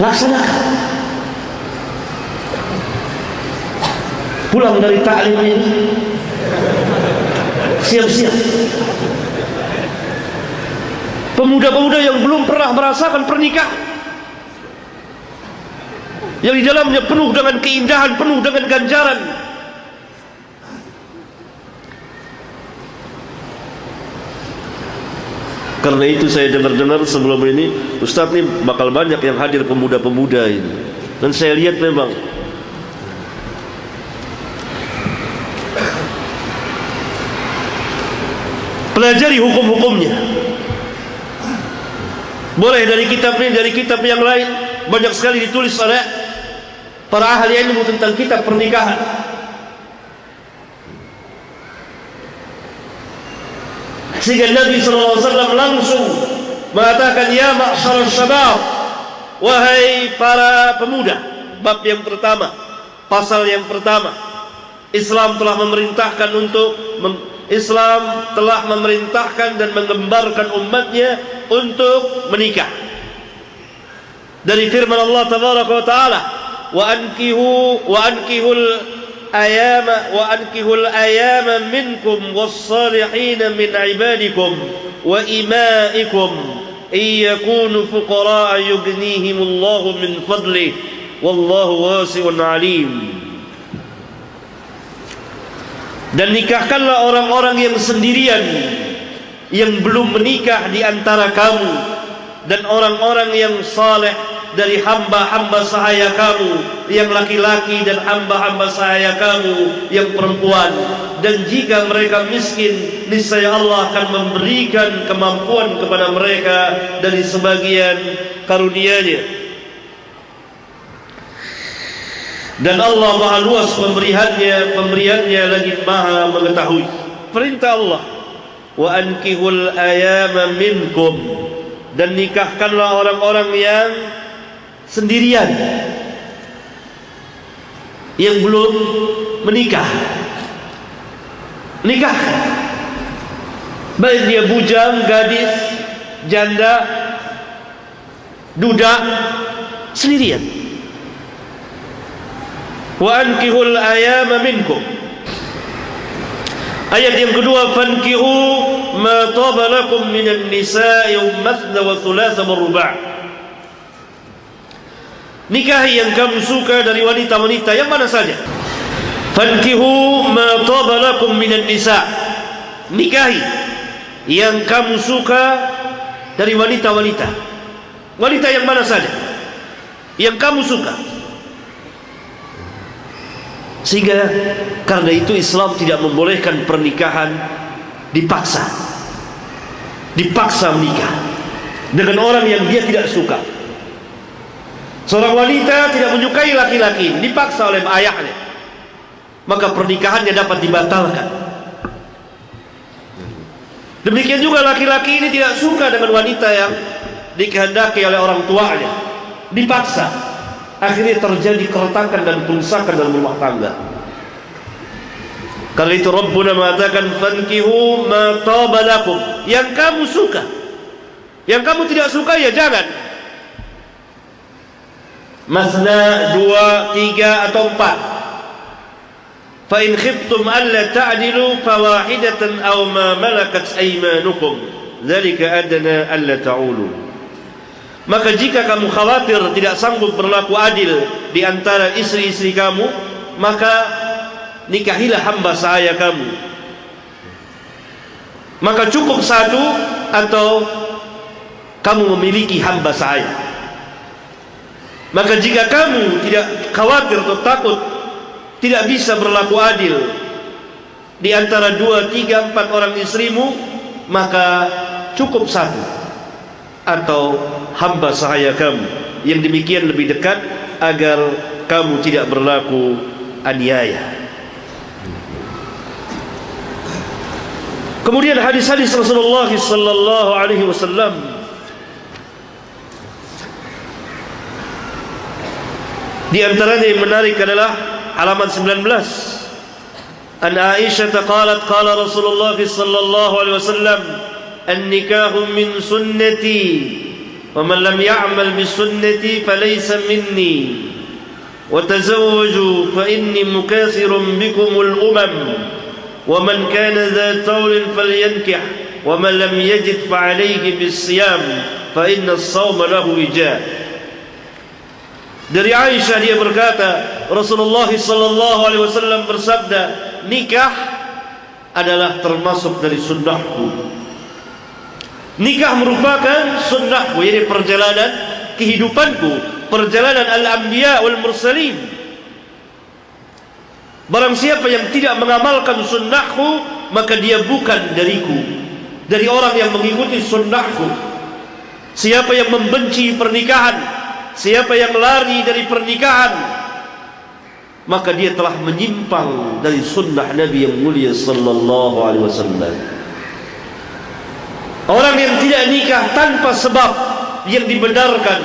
laksanakan. Pulang dari taklim ini, siap-siap. Pemuda-pemuda yang belum pernah merasakan pernikahan, yang di dalamnya penuh dengan keindahan, penuh dengan ganjaran. Karena itu saya dengar-dengar sebelum ini, Ustaz nih bakal banyak yang hadir pemuda-pemuda ini. Dan saya lihat memang pelajari hukum-hukumnya. Boleh dari kitab ini, dari kitab yang lain. Banyak sekali ditulis oleh para ahli ilmu tentang kitab pernikahan. Sehingga Nabi SAW langsung mengatakan, ya ma'syar syabab, wahai para pemuda. Bab yang pertama, pasal yang pertama, Islam telah memerintahkan Islam telah memerintahkan dan menggembarkan umatnya untuk menikah. Dari firman Allah tabaraka wa taala, wa ankihul ayama minkum was-salihin min ibadikum wa imaikum in yakunu fuqara yughnihimullahu min fadlihi wallahu wasi'un alim. Dan nikahkanlah orang-orang yang sendirian, yang belum menikah di antara kamu, dan orang-orang yang saleh dari hamba-hamba sahaya kamu, yang laki-laki, dan hamba-hamba sahaya kamu yang perempuan. Dan jika mereka miskin, niscaya Allah akan memberikan kemampuan kepada mereka dari sebagian karunia-Nya. Dan Allah maha luas pemberiannya lagi maha mengetahui. Perintah Allah, wa ankihul ayama minkum, dan nikahkanlah orang-orang yang sendirian, yang belum menikah. Nikah, baik dia bujang, gadis, janda, duda, sendirian. Wa ankihul ayama minkum. Ayat yang kedua, fankihu ma taba lakum minan nisa'i mathna wa thulatha wa ruba'. Nikahi yang kamu suka dari wanita-wanita yang mana saja. Fankihu ma taba lakum minan nisa'. Nikahi yang kamu suka dari wanita-wanita. Wanita yang mana saja yang kamu suka. Sehingga karena itu Islam tidak membolehkan pernikahan dipaksa menikah dengan orang yang dia tidak suka. Seorang wanita tidak menyukai laki-laki, dipaksa oleh ayahnya, maka pernikahannya dapat dibatalkan. Demikian juga laki-laki ini tidak suka dengan wanita yang dikehendaki oleh orang tuanya, dipaksa. Akhirnya terjadi keretakan dan kerusakan dalam rumah tangga. Karena itu Rabbuna mengatakan, fankihu ma taba lakum, yang kamu suka. Yang kamu tidak suka ya jangan. Masna, 2, 3 atau 4. Fa in khiftum alla ta'dilu fawahidatan aw ma malakat aymanukum dzalika adna alla ta'ulu. Maka jika kamu khawatir tidak sanggup berlaku adil di antara istri-istri kamu, maka nikahilah hamba sahaya kamu. Maka cukup 1 atau kamu memiliki hamba sahaya. Maka jika kamu tidak khawatir atau takut tidak bisa berlaku adil di antara 2, 3, 4 orang istrimu, maka cukup 1 atau hamba sahaya kamu. Yang demikian lebih dekat agar kamu tidak berlaku aniaya. Kemudian hadis-hadis Rasulullah sallallahu alaihi wasallam di antaranya yang menarik adalah halaman 19. An Aisyah qalat qala Rasulullah sallallahu alaihi wasallam an-nikahu min sunnati wa man lam ya'mal bi sunnati falaysa minni wa tazawwaju fa inni mukathirun bikumul umam wa man kana dha tawlin falyankih wa man lam yajid fa alayhi bis-siyam fa inna as-sawma lahu wija. Dari Aisyah dia berkata, Rasulullah sallallahu alaihi wasallam bersabda, nikah adalah termasuk dari sunnahku. Nikah merupakan sunnahku, yaitu perjalanan kehidupanku, perjalanan al-anbiya wal mursalin. Barang siapa yang tidak mengamalkan sunnahku, maka dia bukan dariku, dari orang yang mengikuti sunnahku. Siapa yang membenci pernikahan, siapa yang lari dari pernikahan, maka dia telah menyimpang dari sunnah Nabi yang mulia sallallahu alaihi wasallam. Orang yang tidak nikah tanpa sebab yang dibenarkan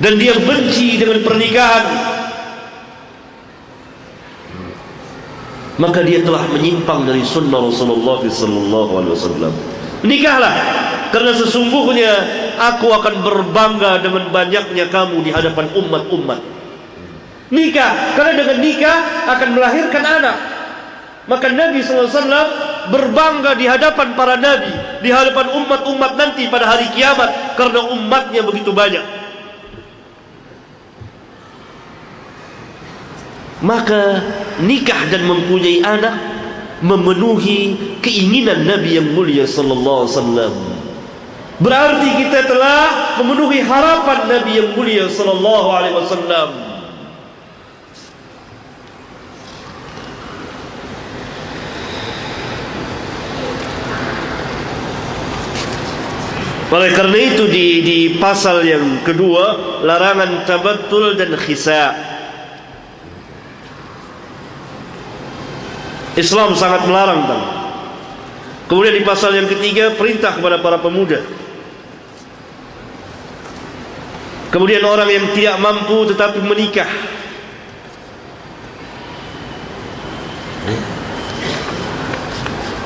dan dia benci dengan pernikahan, maka dia telah menyimpang dari sunnah Rasulullah sallallahu alaihi wasallam. Nikahlah, karena sesungguhnya aku akan berbangga dengan banyaknya kamu di hadapan umat-umat. Nikah, karena dengan nikah akan melahirkan anak. Maka Nabi SAW berbangga di hadapan para nabi, di hadapan umat-umat nanti pada hari kiamat, karena umatnya begitu banyak. Maka nikah dan mempunyai anak memenuhi keinginan Nabi yang mulia sallallahu alaihi wasallam. Berarti kita telah memenuhi harapan Nabi yang mulia sallallahu alaihi wasallam. Oleh karena itu di pasal yang kedua, larangan tabattul dan khisa'. Islam sangat melarang tentang. Kemudian di pasal yang ketiga, perintah kepada para pemuda. Kemudian orang yang tidak mampu tetapi menikah.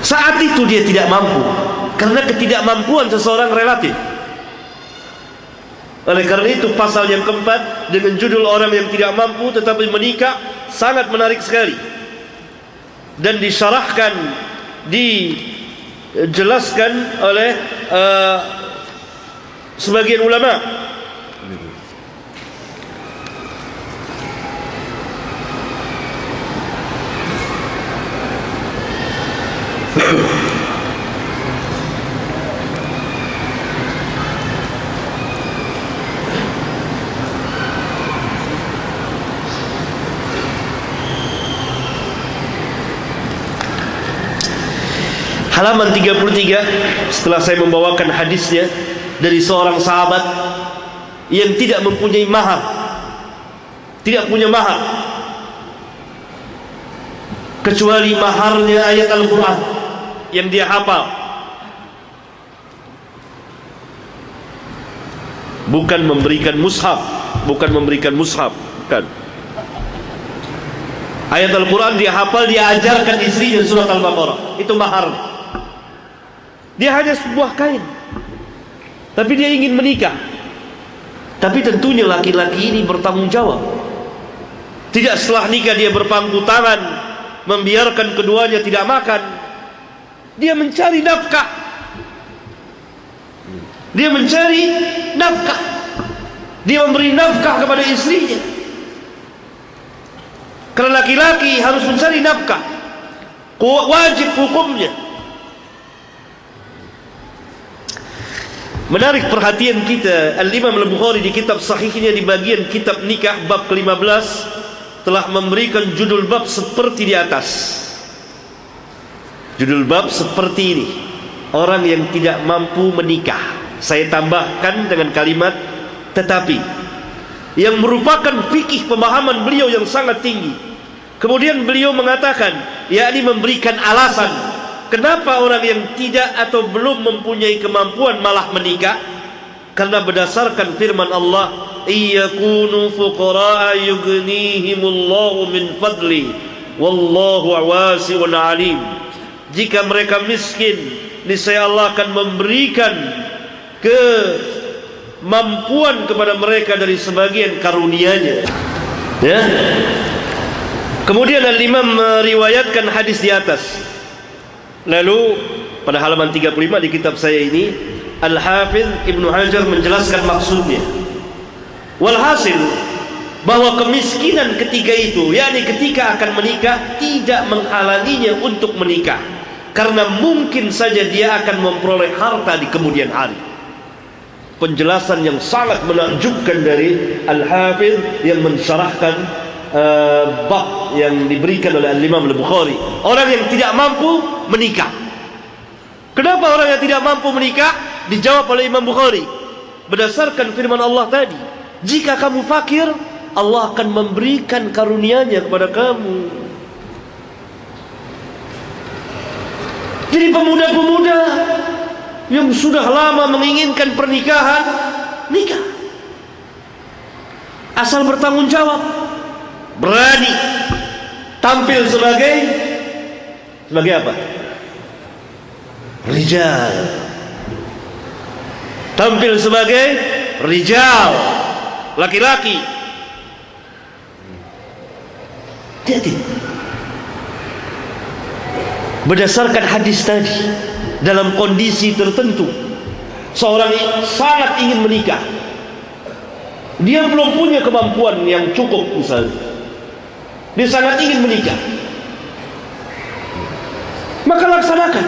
Saat itu dia tidak mampu, karena ketidakmampuan seseorang relatif. Oleh karena itu pasal yang keempat dengan judul orang yang tidak mampu tetapi menikah sangat menarik sekali, dan disyarahkan, dijelaskan oleh sebagian ulama. Halaman 33, setelah saya membawakan hadisnya dari seorang sahabat yang tidak mempunyai mahar, tidak punya mahar kecuali maharnya ayat Al-Quran yang dia hafal. Bukan memberikan mushaf, bukan. Ayat Al-Quran dia hafal, dia ajarkan istrinya surat Al-Baqarah. Itu mahar. Dia hanya sebuah kain, tapi dia ingin menikah. Tapi tentunya laki-laki ini bertanggung jawab. Tidak setelah nikah dia berpangku tangan, membiarkan keduanya tidak makan. Dia mencari nafkah. Dia memberi nafkah kepada istrinya. Karena laki-laki harus mencari nafkah, wajib hukumnya. Menarik perhatian kita, Al-Imam Al-Bukhari di kitab sahihnya di bagian kitab nikah bab ke-15 telah memberikan judul bab seperti di atas. Judul bab seperti ini, orang yang tidak mampu menikah. Saya tambahkan dengan kalimat tetapi, yang merupakan fikih pemahaman beliau yang sangat tinggi. Kemudian beliau mengatakan, yakni memberikan alasan kenapa orang yang tidak atau belum mempunyai kemampuan malah menikah. Karena berdasarkan firman Allah, iyakunu fuqara'a yughnihimullahu min fadli wallahu wasi'un alim. Jika mereka miskin, niscaya Allah akan memberikan kemampuan kepada mereka dari sebagian karunia-Nya. Ya. Kemudian Al-Imam meriwayatkan hadis di atas. Lalu pada halaman 35 di kitab saya ini, Al-Hafidh Ibnu Hajar menjelaskan maksudnya. Walhasil bahwa kemiskinan ketiga itu, yakni ketika akan menikah, tidak menghalanginya untuk menikah, karena mungkin saja dia akan memperoleh harta di kemudian hari. Penjelasan yang sangat menakjubkan dari Al-Hafidh yang mensyarahkan bab yang diberikan oleh Al-Imam Al-Bukhari. Orang yang tidak mampu menikah. Kenapa orang yang tidak mampu menikah? Dijawab oleh Imam Bukhari berdasarkan firman Allah tadi, jika kamu fakir, Allah akan memberikan karunia-Nya kepada kamu. Jadi pemuda-pemuda yang sudah lama menginginkan pernikahan, nikah. Asal bertanggung jawab, berani tampil sebagai apa? Rijal. Tampil sebagai rijal, laki-laki. Jadi berdasarkan hadis tadi, dalam kondisi tertentu seorang sangat ingin menikah, dia belum punya kemampuan yang cukup, misalnya dia sangat ingin menikah, maka laksanakan.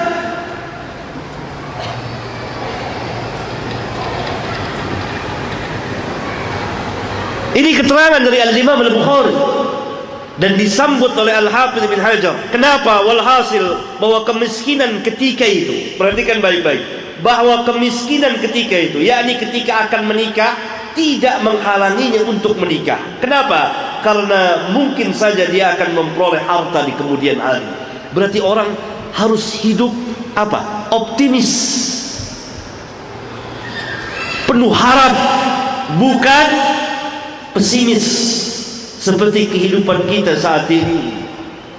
Ini keterangan dari Al-Imam Al-Bukhari dan disambut oleh Al-Hafidh bin Hajar. Kenapa? Walhasil bahwa kemiskinan ketika itu, perhatikan baik-baik, bahwa kemiskinan ketika itu, yakni ketika akan menikah, tidak menghalanginya untuk menikah. Kenapa? Karena mungkin saja dia akan memperoleh harta di kemudian hari. Berarti orang harus hidup apa? Optimis, penuh harap, bukan pesimis seperti kehidupan kita saat ini,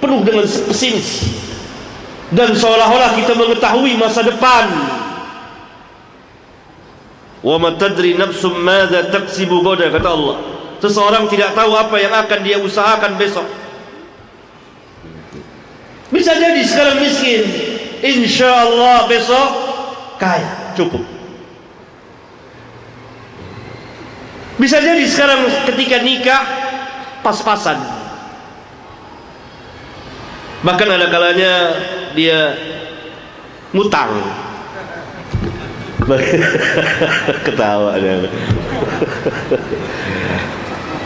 penuh dengan pesimis, dan seolah-olah kita mengetahui masa depan. Wa ma tadri nafsum madza taksibu ghadan, kata Allah. Seseorang tidak tahu apa yang akan dia usahakan besok. Bisa jadi sekarang miskin, insyaallah besok kaya, cukup. Bisa jadi sekarang ketika nikah pas-pasan, bahkan ada kalanya dia ngutang. Ketawa dia.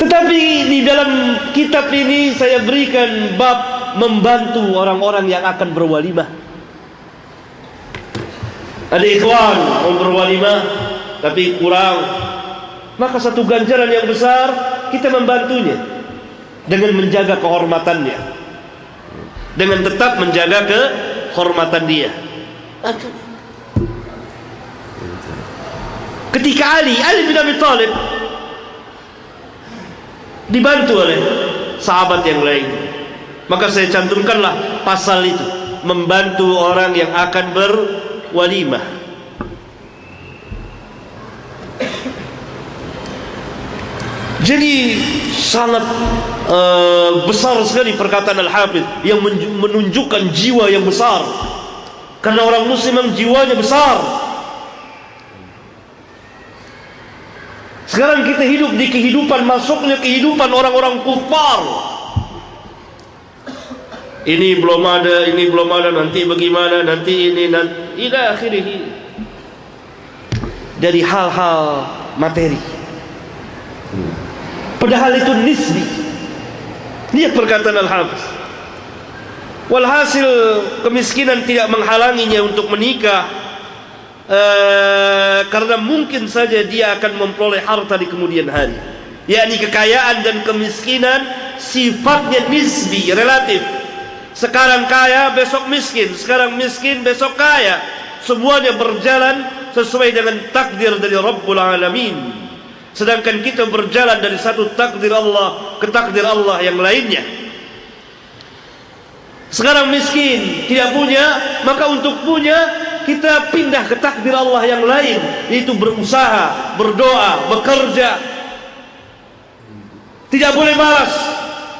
Tetapi di dalam kitab ini saya berikan bab membantu orang-orang yang akan berwalimah. Ada ikhwan mau berwalimah tapi kurang, maka satu ganjaran yang besar kita membantunya dengan menjaga kehormatannya, dengan tetap menjaga kehormatan dia. Ketika Ali bin Abi Thalib dibantu oleh sahabat yang lain, maka saya cantumkanlah pasal itu, membantu orang yang akan berwalimah. Jadi sangat besar sekali perkataan Al-Hafidh yang menunjukkan jiwa yang besar, karena orang muslim yang jiwanya besar. Sekarang kita hidup di kehidupan, masuknya kehidupan orang-orang kufar. Ini belum ada, nanti bagaimana, nanti ini, nanti ila akhirih. Dari hal-hal materi, padahal itu nisbi. Lihat perkataan Al-Hafiz. Walhasil kemiskinan tidak menghalanginya untuk menikah, karena mungkin saja dia akan memperoleh harta di kemudian hari. Yakni kekayaan dan kemiskinan sifatnya nisbi, relatif. Sekarang kaya, besok miskin. Sekarang miskin, besok kaya. Semuanya berjalan sesuai dengan takdir dari Rabbul Alamin. Sedangkan kita berjalan dari satu takdir Allah ke takdir Allah yang lainnya. Sekarang miskin, tidak punya, maka untuk punya kita pindah ke takdir Allah yang lain, yaitu berusaha, berdoa, bekerja. Tidak boleh malas.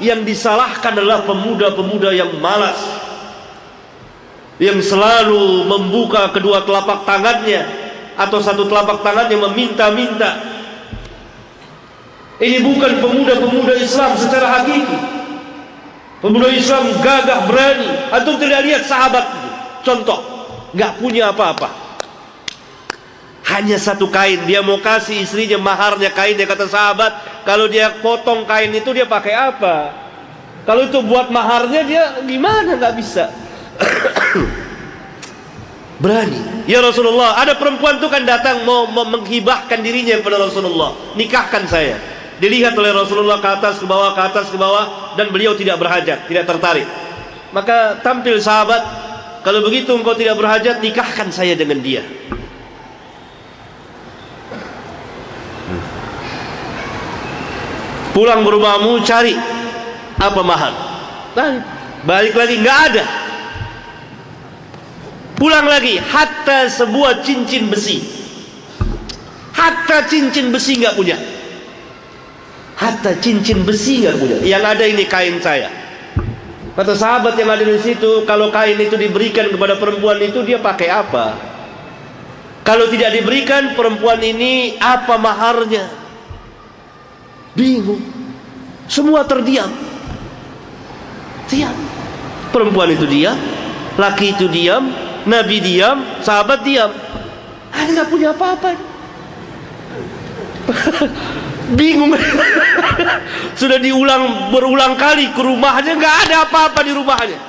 Yang disalahkan adalah pemuda-pemuda yang malas, yang selalu membuka kedua telapak tangannya atau satu telapak tangannya meminta-minta. Ini bukan pemuda-pemuda Islam secara hakiki. Pemuda Islam gagah berani. Antum tidak lihat sahabat itu. Contoh, nggak punya apa-apa, hanya satu kain. Dia mau kasih istrinya maharnya kain. Dia kata sahabat, kalau dia potong kain itu dia pakai apa? Kalau itu buat maharnya dia gimana? Nggak bisa. Berani. Ya Rasulullah, ada perempuan itu kan datang mau menghibahkan dirinya kepada Rasulullah, nikahkan saya. Dilihat oleh Rasulullah ke atas ke bawah, ke atas ke bawah, dan beliau tidak berhajat, tidak tertarik. Maka tampil sahabat, kalau begitu engkau tidak berhajat, nikahkan saya dengan dia. Pulang ke rumahmu, cari apa mahar. Balik lagi, nggak ada. Pulang lagi, hatta sebuah cincin besi. Hatta cincin besi nggak punya. Hatta cincin besi nggak punya. Yang ada ini kain saya. Kata sahabat yang ada di situ, kalau kain itu diberikan kepada perempuan itu, dia pakai apa? Kalau tidak diberikan, perempuan ini apa maharnya? Bingung. Semua terdiam. Diam. Perempuan itu diam, laki itu diam, Nabi diam, sahabat diam. Ini nggak punya apa-apa. Bingung. Sudah berulang kali ke rumahnya, nggak ada apa-apa di rumahnya.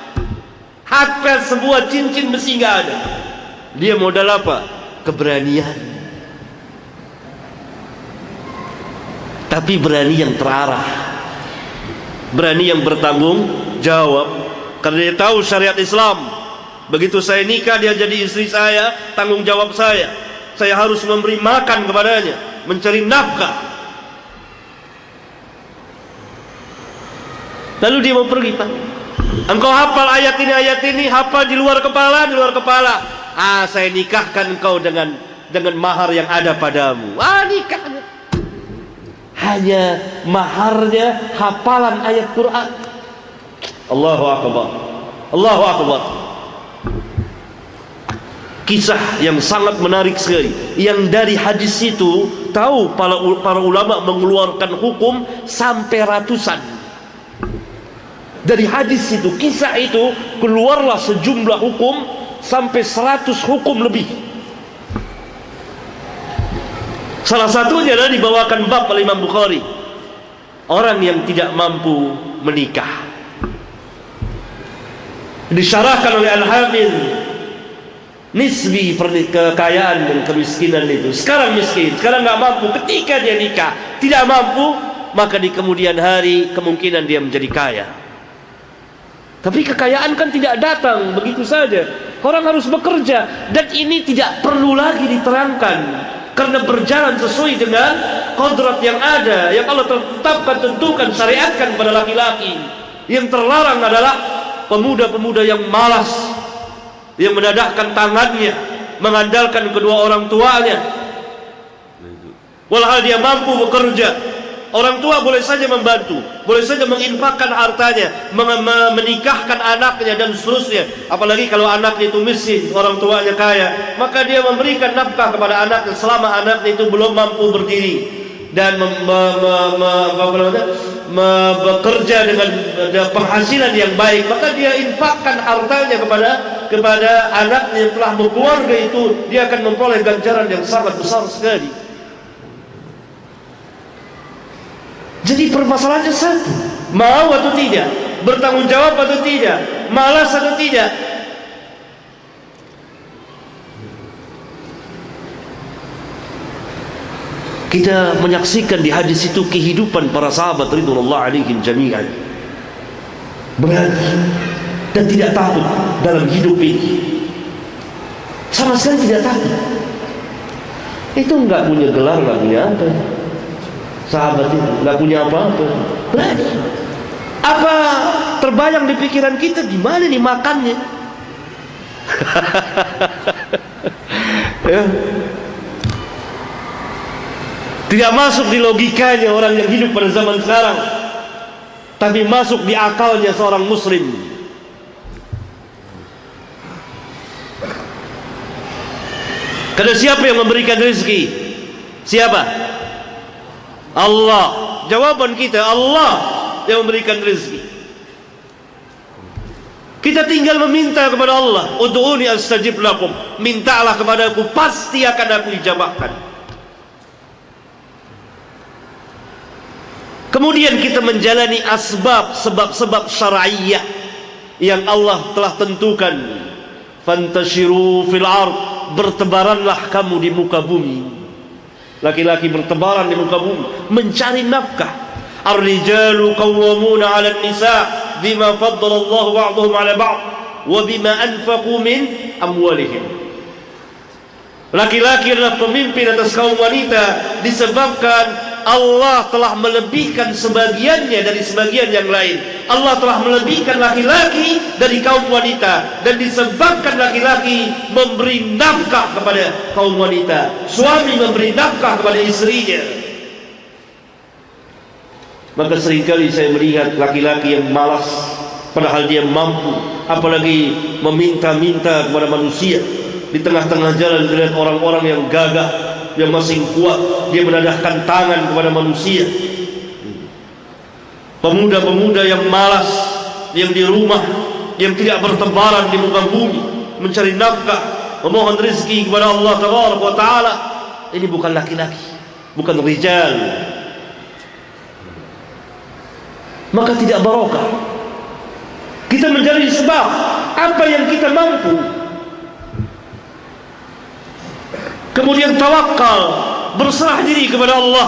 Hatta sebuah cincin besi nggak ada. Dia modal apa? Keberanian. Tapi berani yang terarah, berani yang bertanggung jawab. Karena dia tahu syariat Islam. Begitu saya nikah, dia jadi istri saya, tanggung jawab saya. Saya harus memberi makan kepadanya, mencari nafkah. Lalu dia mau pergi, Pak. Engkau hafal ayat ini, hafal di luar kepala, di luar kepala. Saya nikahkan engkau dengan mahar yang ada padamu. Nikahnya. Hanya maharnya hafalan ayat Quran. Allahu Akbar. Allahu Akbar. Kisah yang sangat menarik sekali. Yang dari hadis itu tahu para ulama mengeluarkan hukum sampai ratusan. Dari hadis itu, kisah itu, keluarlah sejumlah hukum sampai 100 hukum lebih. Salah satunya adalah dibawakan bab oleh Imam Bukhari, orang yang tidak mampu menikah. Disyarahkan oleh Al-Hafiz, nisbi kekayaan dan kemiskinan itu. Sekarang miskin, sekarang nggak mampu. Ketika dia nikah tidak mampu, maka di kemudian hari kemungkinan dia menjadi kaya. Tapi kekayaan kan tidak datang begitu saja. Orang harus bekerja, dan ini tidak perlu lagi diterangkan, karena berjalan sesuai dengan kodrat yang ada, yang Allah tetapkan, tentukan, syariatkan pada laki-laki. Yang terlarang adalah pemuda-pemuda yang malas, yang menadahkan tangannya, mengandalkan kedua orang tuanya. Walhal dia mampu bekerja, orang tua boleh saja membantu, boleh saja menginfakkan hartanya, menikahkan anaknya dan seterusnya. Apalagi kalau anaknya itu miskin, orang tuanya kaya, maka dia memberikan nafkah kepada anaknya selama anaknya itu belum mampu berdiri dan bekerja dengan penghasilan yang baik. Maka dia infakkan hartanya kepada anaknya yang telah berkeluarga itu, dia akan memperoleh ganjaran yang sangat besar sekali. Jadi permasalahannya satu, mau atau tidak, bertanggung jawab atau tidak, malas atau tidak. Kita menyaksikan di hadis itu kehidupan para sahabat ridwanullah alaihim jami'an. Berani dan tidak takut dalam hidup ini. Sama sekali tidak takut. Itu enggak punya gelar, enggak punya apa. Sahabat itu nggak punya apa-apa, berani. Apa terbayang di pikiran kita gimana nih makannya? Ya. Tidak masuk di logikanya orang yang hidup pada zaman sekarang, tapi masuk di akalnya seorang muslim. Karena siapa yang memberikan rezeki? Siapa? Allah. Jawaban kita, Allah yang memberikan rezeki. Kita tinggal meminta kepada Allah. Ud'uni astajib lakum. Mintalah kepadaku, pasti akan aku ijabahkan. Kemudian kita menjalani sebab-sebab syar'iyyah yang Allah telah tentukan. Fantashiru fil ard, bertebaranlah kamu di muka bumi. Laki-laki bertebaran di muka bumi mencari nafkah. Ar-rijalu qawwamuna 'ala an-nisa' bima faddala Allah ba'dahum 'ala ba'd wa bima anfaqu min amwalihim. Laki-laki adalah pemimpin atas kaum wanita disebabkan Allah telah melebihkan sebagiannya dari sebagian yang lain. Allah telah melebihkan laki-laki dari kaum wanita, dan disebabkan laki-laki memberi nafkah kepada kaum wanita, suami memberi nafkah kepada istrinya. Maka seringkali saya melihat laki-laki yang malas padahal dia mampu, apalagi meminta-minta kepada manusia. Di tengah-tengah jalan melihat orang-orang yang gagah, yang masih kuat, dia menadahkan tangan kepada manusia. Pemuda-pemuda yang malas, yang di rumah, yang tidak bertebaran di muka bumi, mencari nafkah, memohon rezeki kepada Allah Taala. Ini bukan laki-laki, bukan rijal. Maka tidak barokah. Kita mencari sebab apa yang kita mampu, kemudian tawakal, berserah diri kepada Allah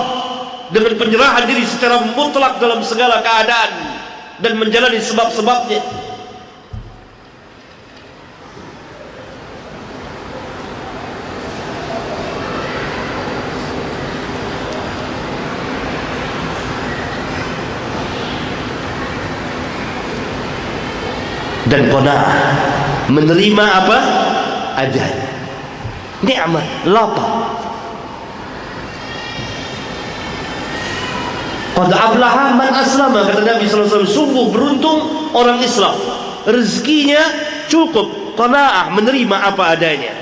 dengan penyerahan diri secara mutlak dalam segala keadaan, dan menjalani sebab-sebabnya. Dan qanaah, menerima apa adanya, nikmat, lapang. Qad aflaha man aslama, kata Nabi SAW, sungguh beruntung orang Islam, rezekinya cukup, qanaah, menerima apa adanya.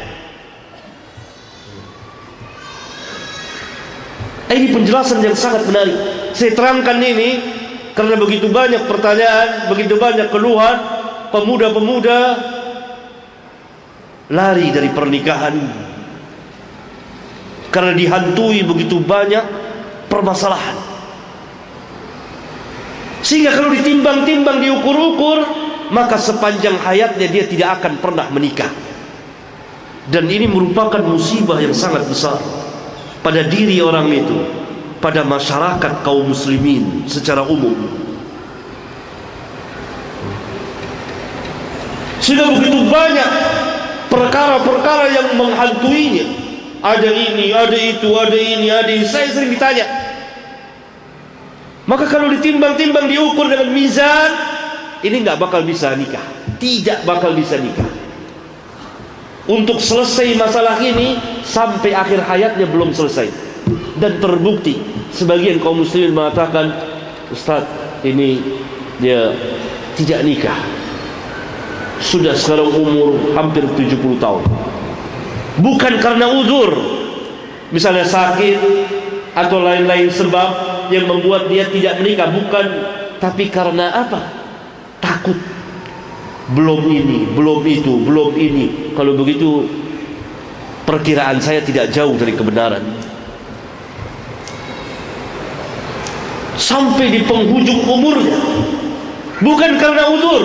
Ini penjelasan yang sangat menarik. Saya terangkan ini karena begitu banyak pertanyaan, begitu banyak keluhan. Pemuda-pemuda lari dari pernikahan karena dihantui begitu banyak permasalahan, sehingga kalau ditimbang-timbang, diukur-ukur, maka sepanjang hayatnya dia tidak akan pernah menikah. Dan ini merupakan musibah yang sangat besar pada diri orang itu, pada masyarakat kaum muslimin secara umum. Sudah begitu banyak perkara-perkara yang menghantuinya. Ada ini, ada itu, ada ini, ada ini. Saya sering ditanya. Maka kalau ditimbang-timbang, diukur dengan mizan, ini nggak bakal bisa nikah, tidak bakal bisa nikah. Untuk selesai masalah ini sampai akhir hayatnya belum selesai. Dan terbukti sebagian kaum muslimin mengatakan, Ustaz, ini dia tidak nikah, sudah sekarang umur hampir 70 tahun. Bukan karena uzur, misalnya sakit atau lain-lain sebab yang membuat dia tidak menikah, bukan. Tapi karena apa? Takut. Belum ini, belum itu, belum ini. Kalau begitu, perkiraan saya tidak jauh dari kebenaran. Sampai di penghujung umurnya, bukan karena uzur,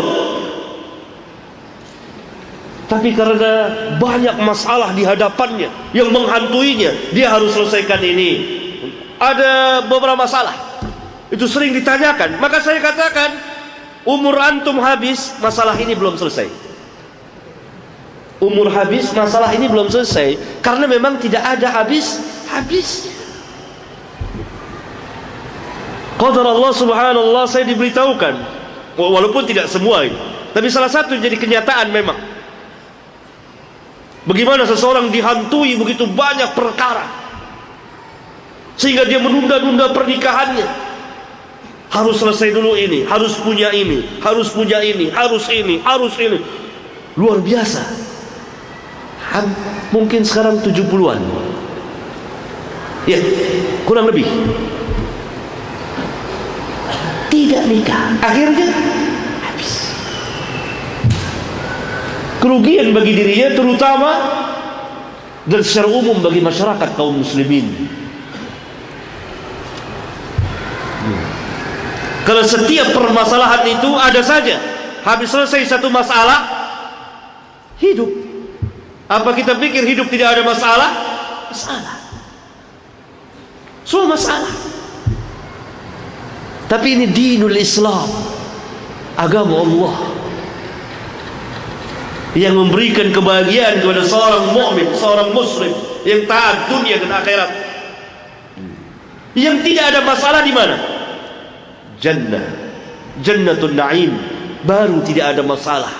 tapi karena banyak masalah di hadapannya yang menghantuinya. Dia harus selesaikan ini. Ada beberapa masalah, itu sering ditanyakan. Maka saya katakan, umur antum habis, masalah ini belum selesai. Umur habis, masalah ini belum selesai, karena memang tidak ada habis-habisnya. Qadar Allah subhanallah, saya diberitahukan, walaupun tidak semua ini, tapi salah satu jadi kenyataan memang. Bagaimana seseorang dihantui begitu banyak perkara, sehingga dia menunda-nunda pernikahannya. Harus selesai dulu ini, harus punya ini, harus punya ini, harus ini, harus ini. Luar biasa. Mungkin sekarang 70-an. Ya, kurang lebih. Tidak nikah, akhirnya habis. Kerugian bagi dirinya terutama dan secara umum bagi masyarakat kaum muslimin. Kalau setiap permasalahan itu ada saja, habis selesai satu masalah, hidup. Apa kita pikir hidup tidak ada masalah? Masalah. Semua masalah. Tapi ini dinul Islam, agama Allah yang memberikan kebahagiaan kepada seorang mukmin, seorang muslim yang taat dunia dan akhirat. Yang tidak ada masalah di mana? Jannah, Jannatul Naim, baru tidak ada masalah.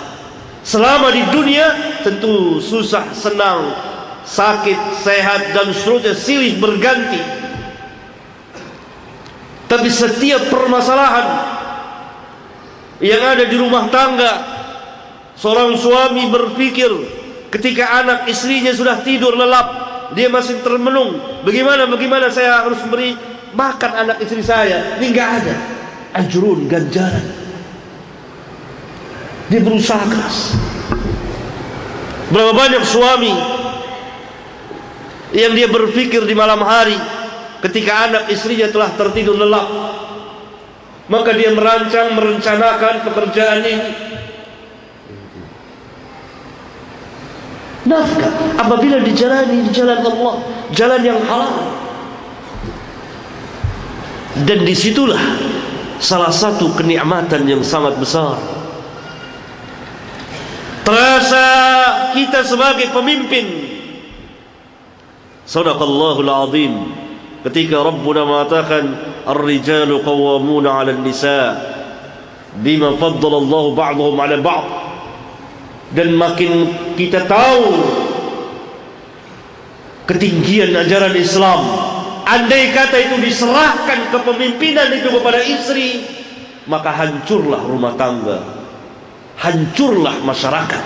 Selama di dunia tentu susah, senang, sakit, sehat dan seterusnya silih berganti. Tapi setiap permasalahan yang ada di rumah tangga, seorang suami berpikir ketika anak istrinya sudah tidur lelap, dia masih termenung, bagaimana saya harus beri makan anak istri saya. Ini enggak ada ajrun, ganjaran. Dia berusaha keras. Berapa banyak suami yang dia berpikir di malam hari ketika anak istrinya telah tertidur lelap, maka dia merencanakan pekerjaan ini. Nafkah apabila dijalani di jalan Allah, jalan yang halal. Dan disitulah salah satu kenikmatan yang sangat besar. Terasa kita sebagai pemimpin. Sadaqallahul azim ketika Rabbuna mengatakan ar-rijalu qawwamuna 'alan nisa bima faddala Allah ba'dahum 'ala ba'd. Dan makin kita tahu ketinggian ajaran Islam, andai kata itu diserahkan kepemimpinan itu kepada istri, maka hancurlah rumah tangga, hancurlah masyarakat.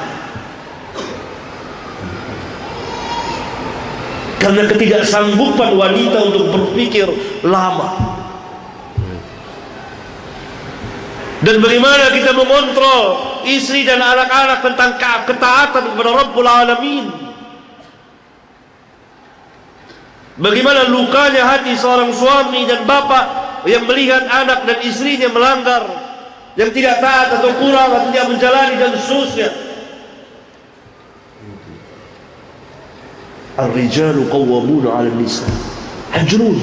Karena ketidaksanggupan wanita untuk berpikir lama. Dan bagaimana kita mengontrol istri dan anak-anak tentang ketaatan kepada Rabbul Alamin. Bagaimana lukanya hati seorang suami dan bapak yang melihat anak dan istrinya melanggar, yang tidak taat atau kurang atau tidak menjalani dan seterusnya. Ar-rijalu qawwamuna 'ala an-nisa. Ajrun.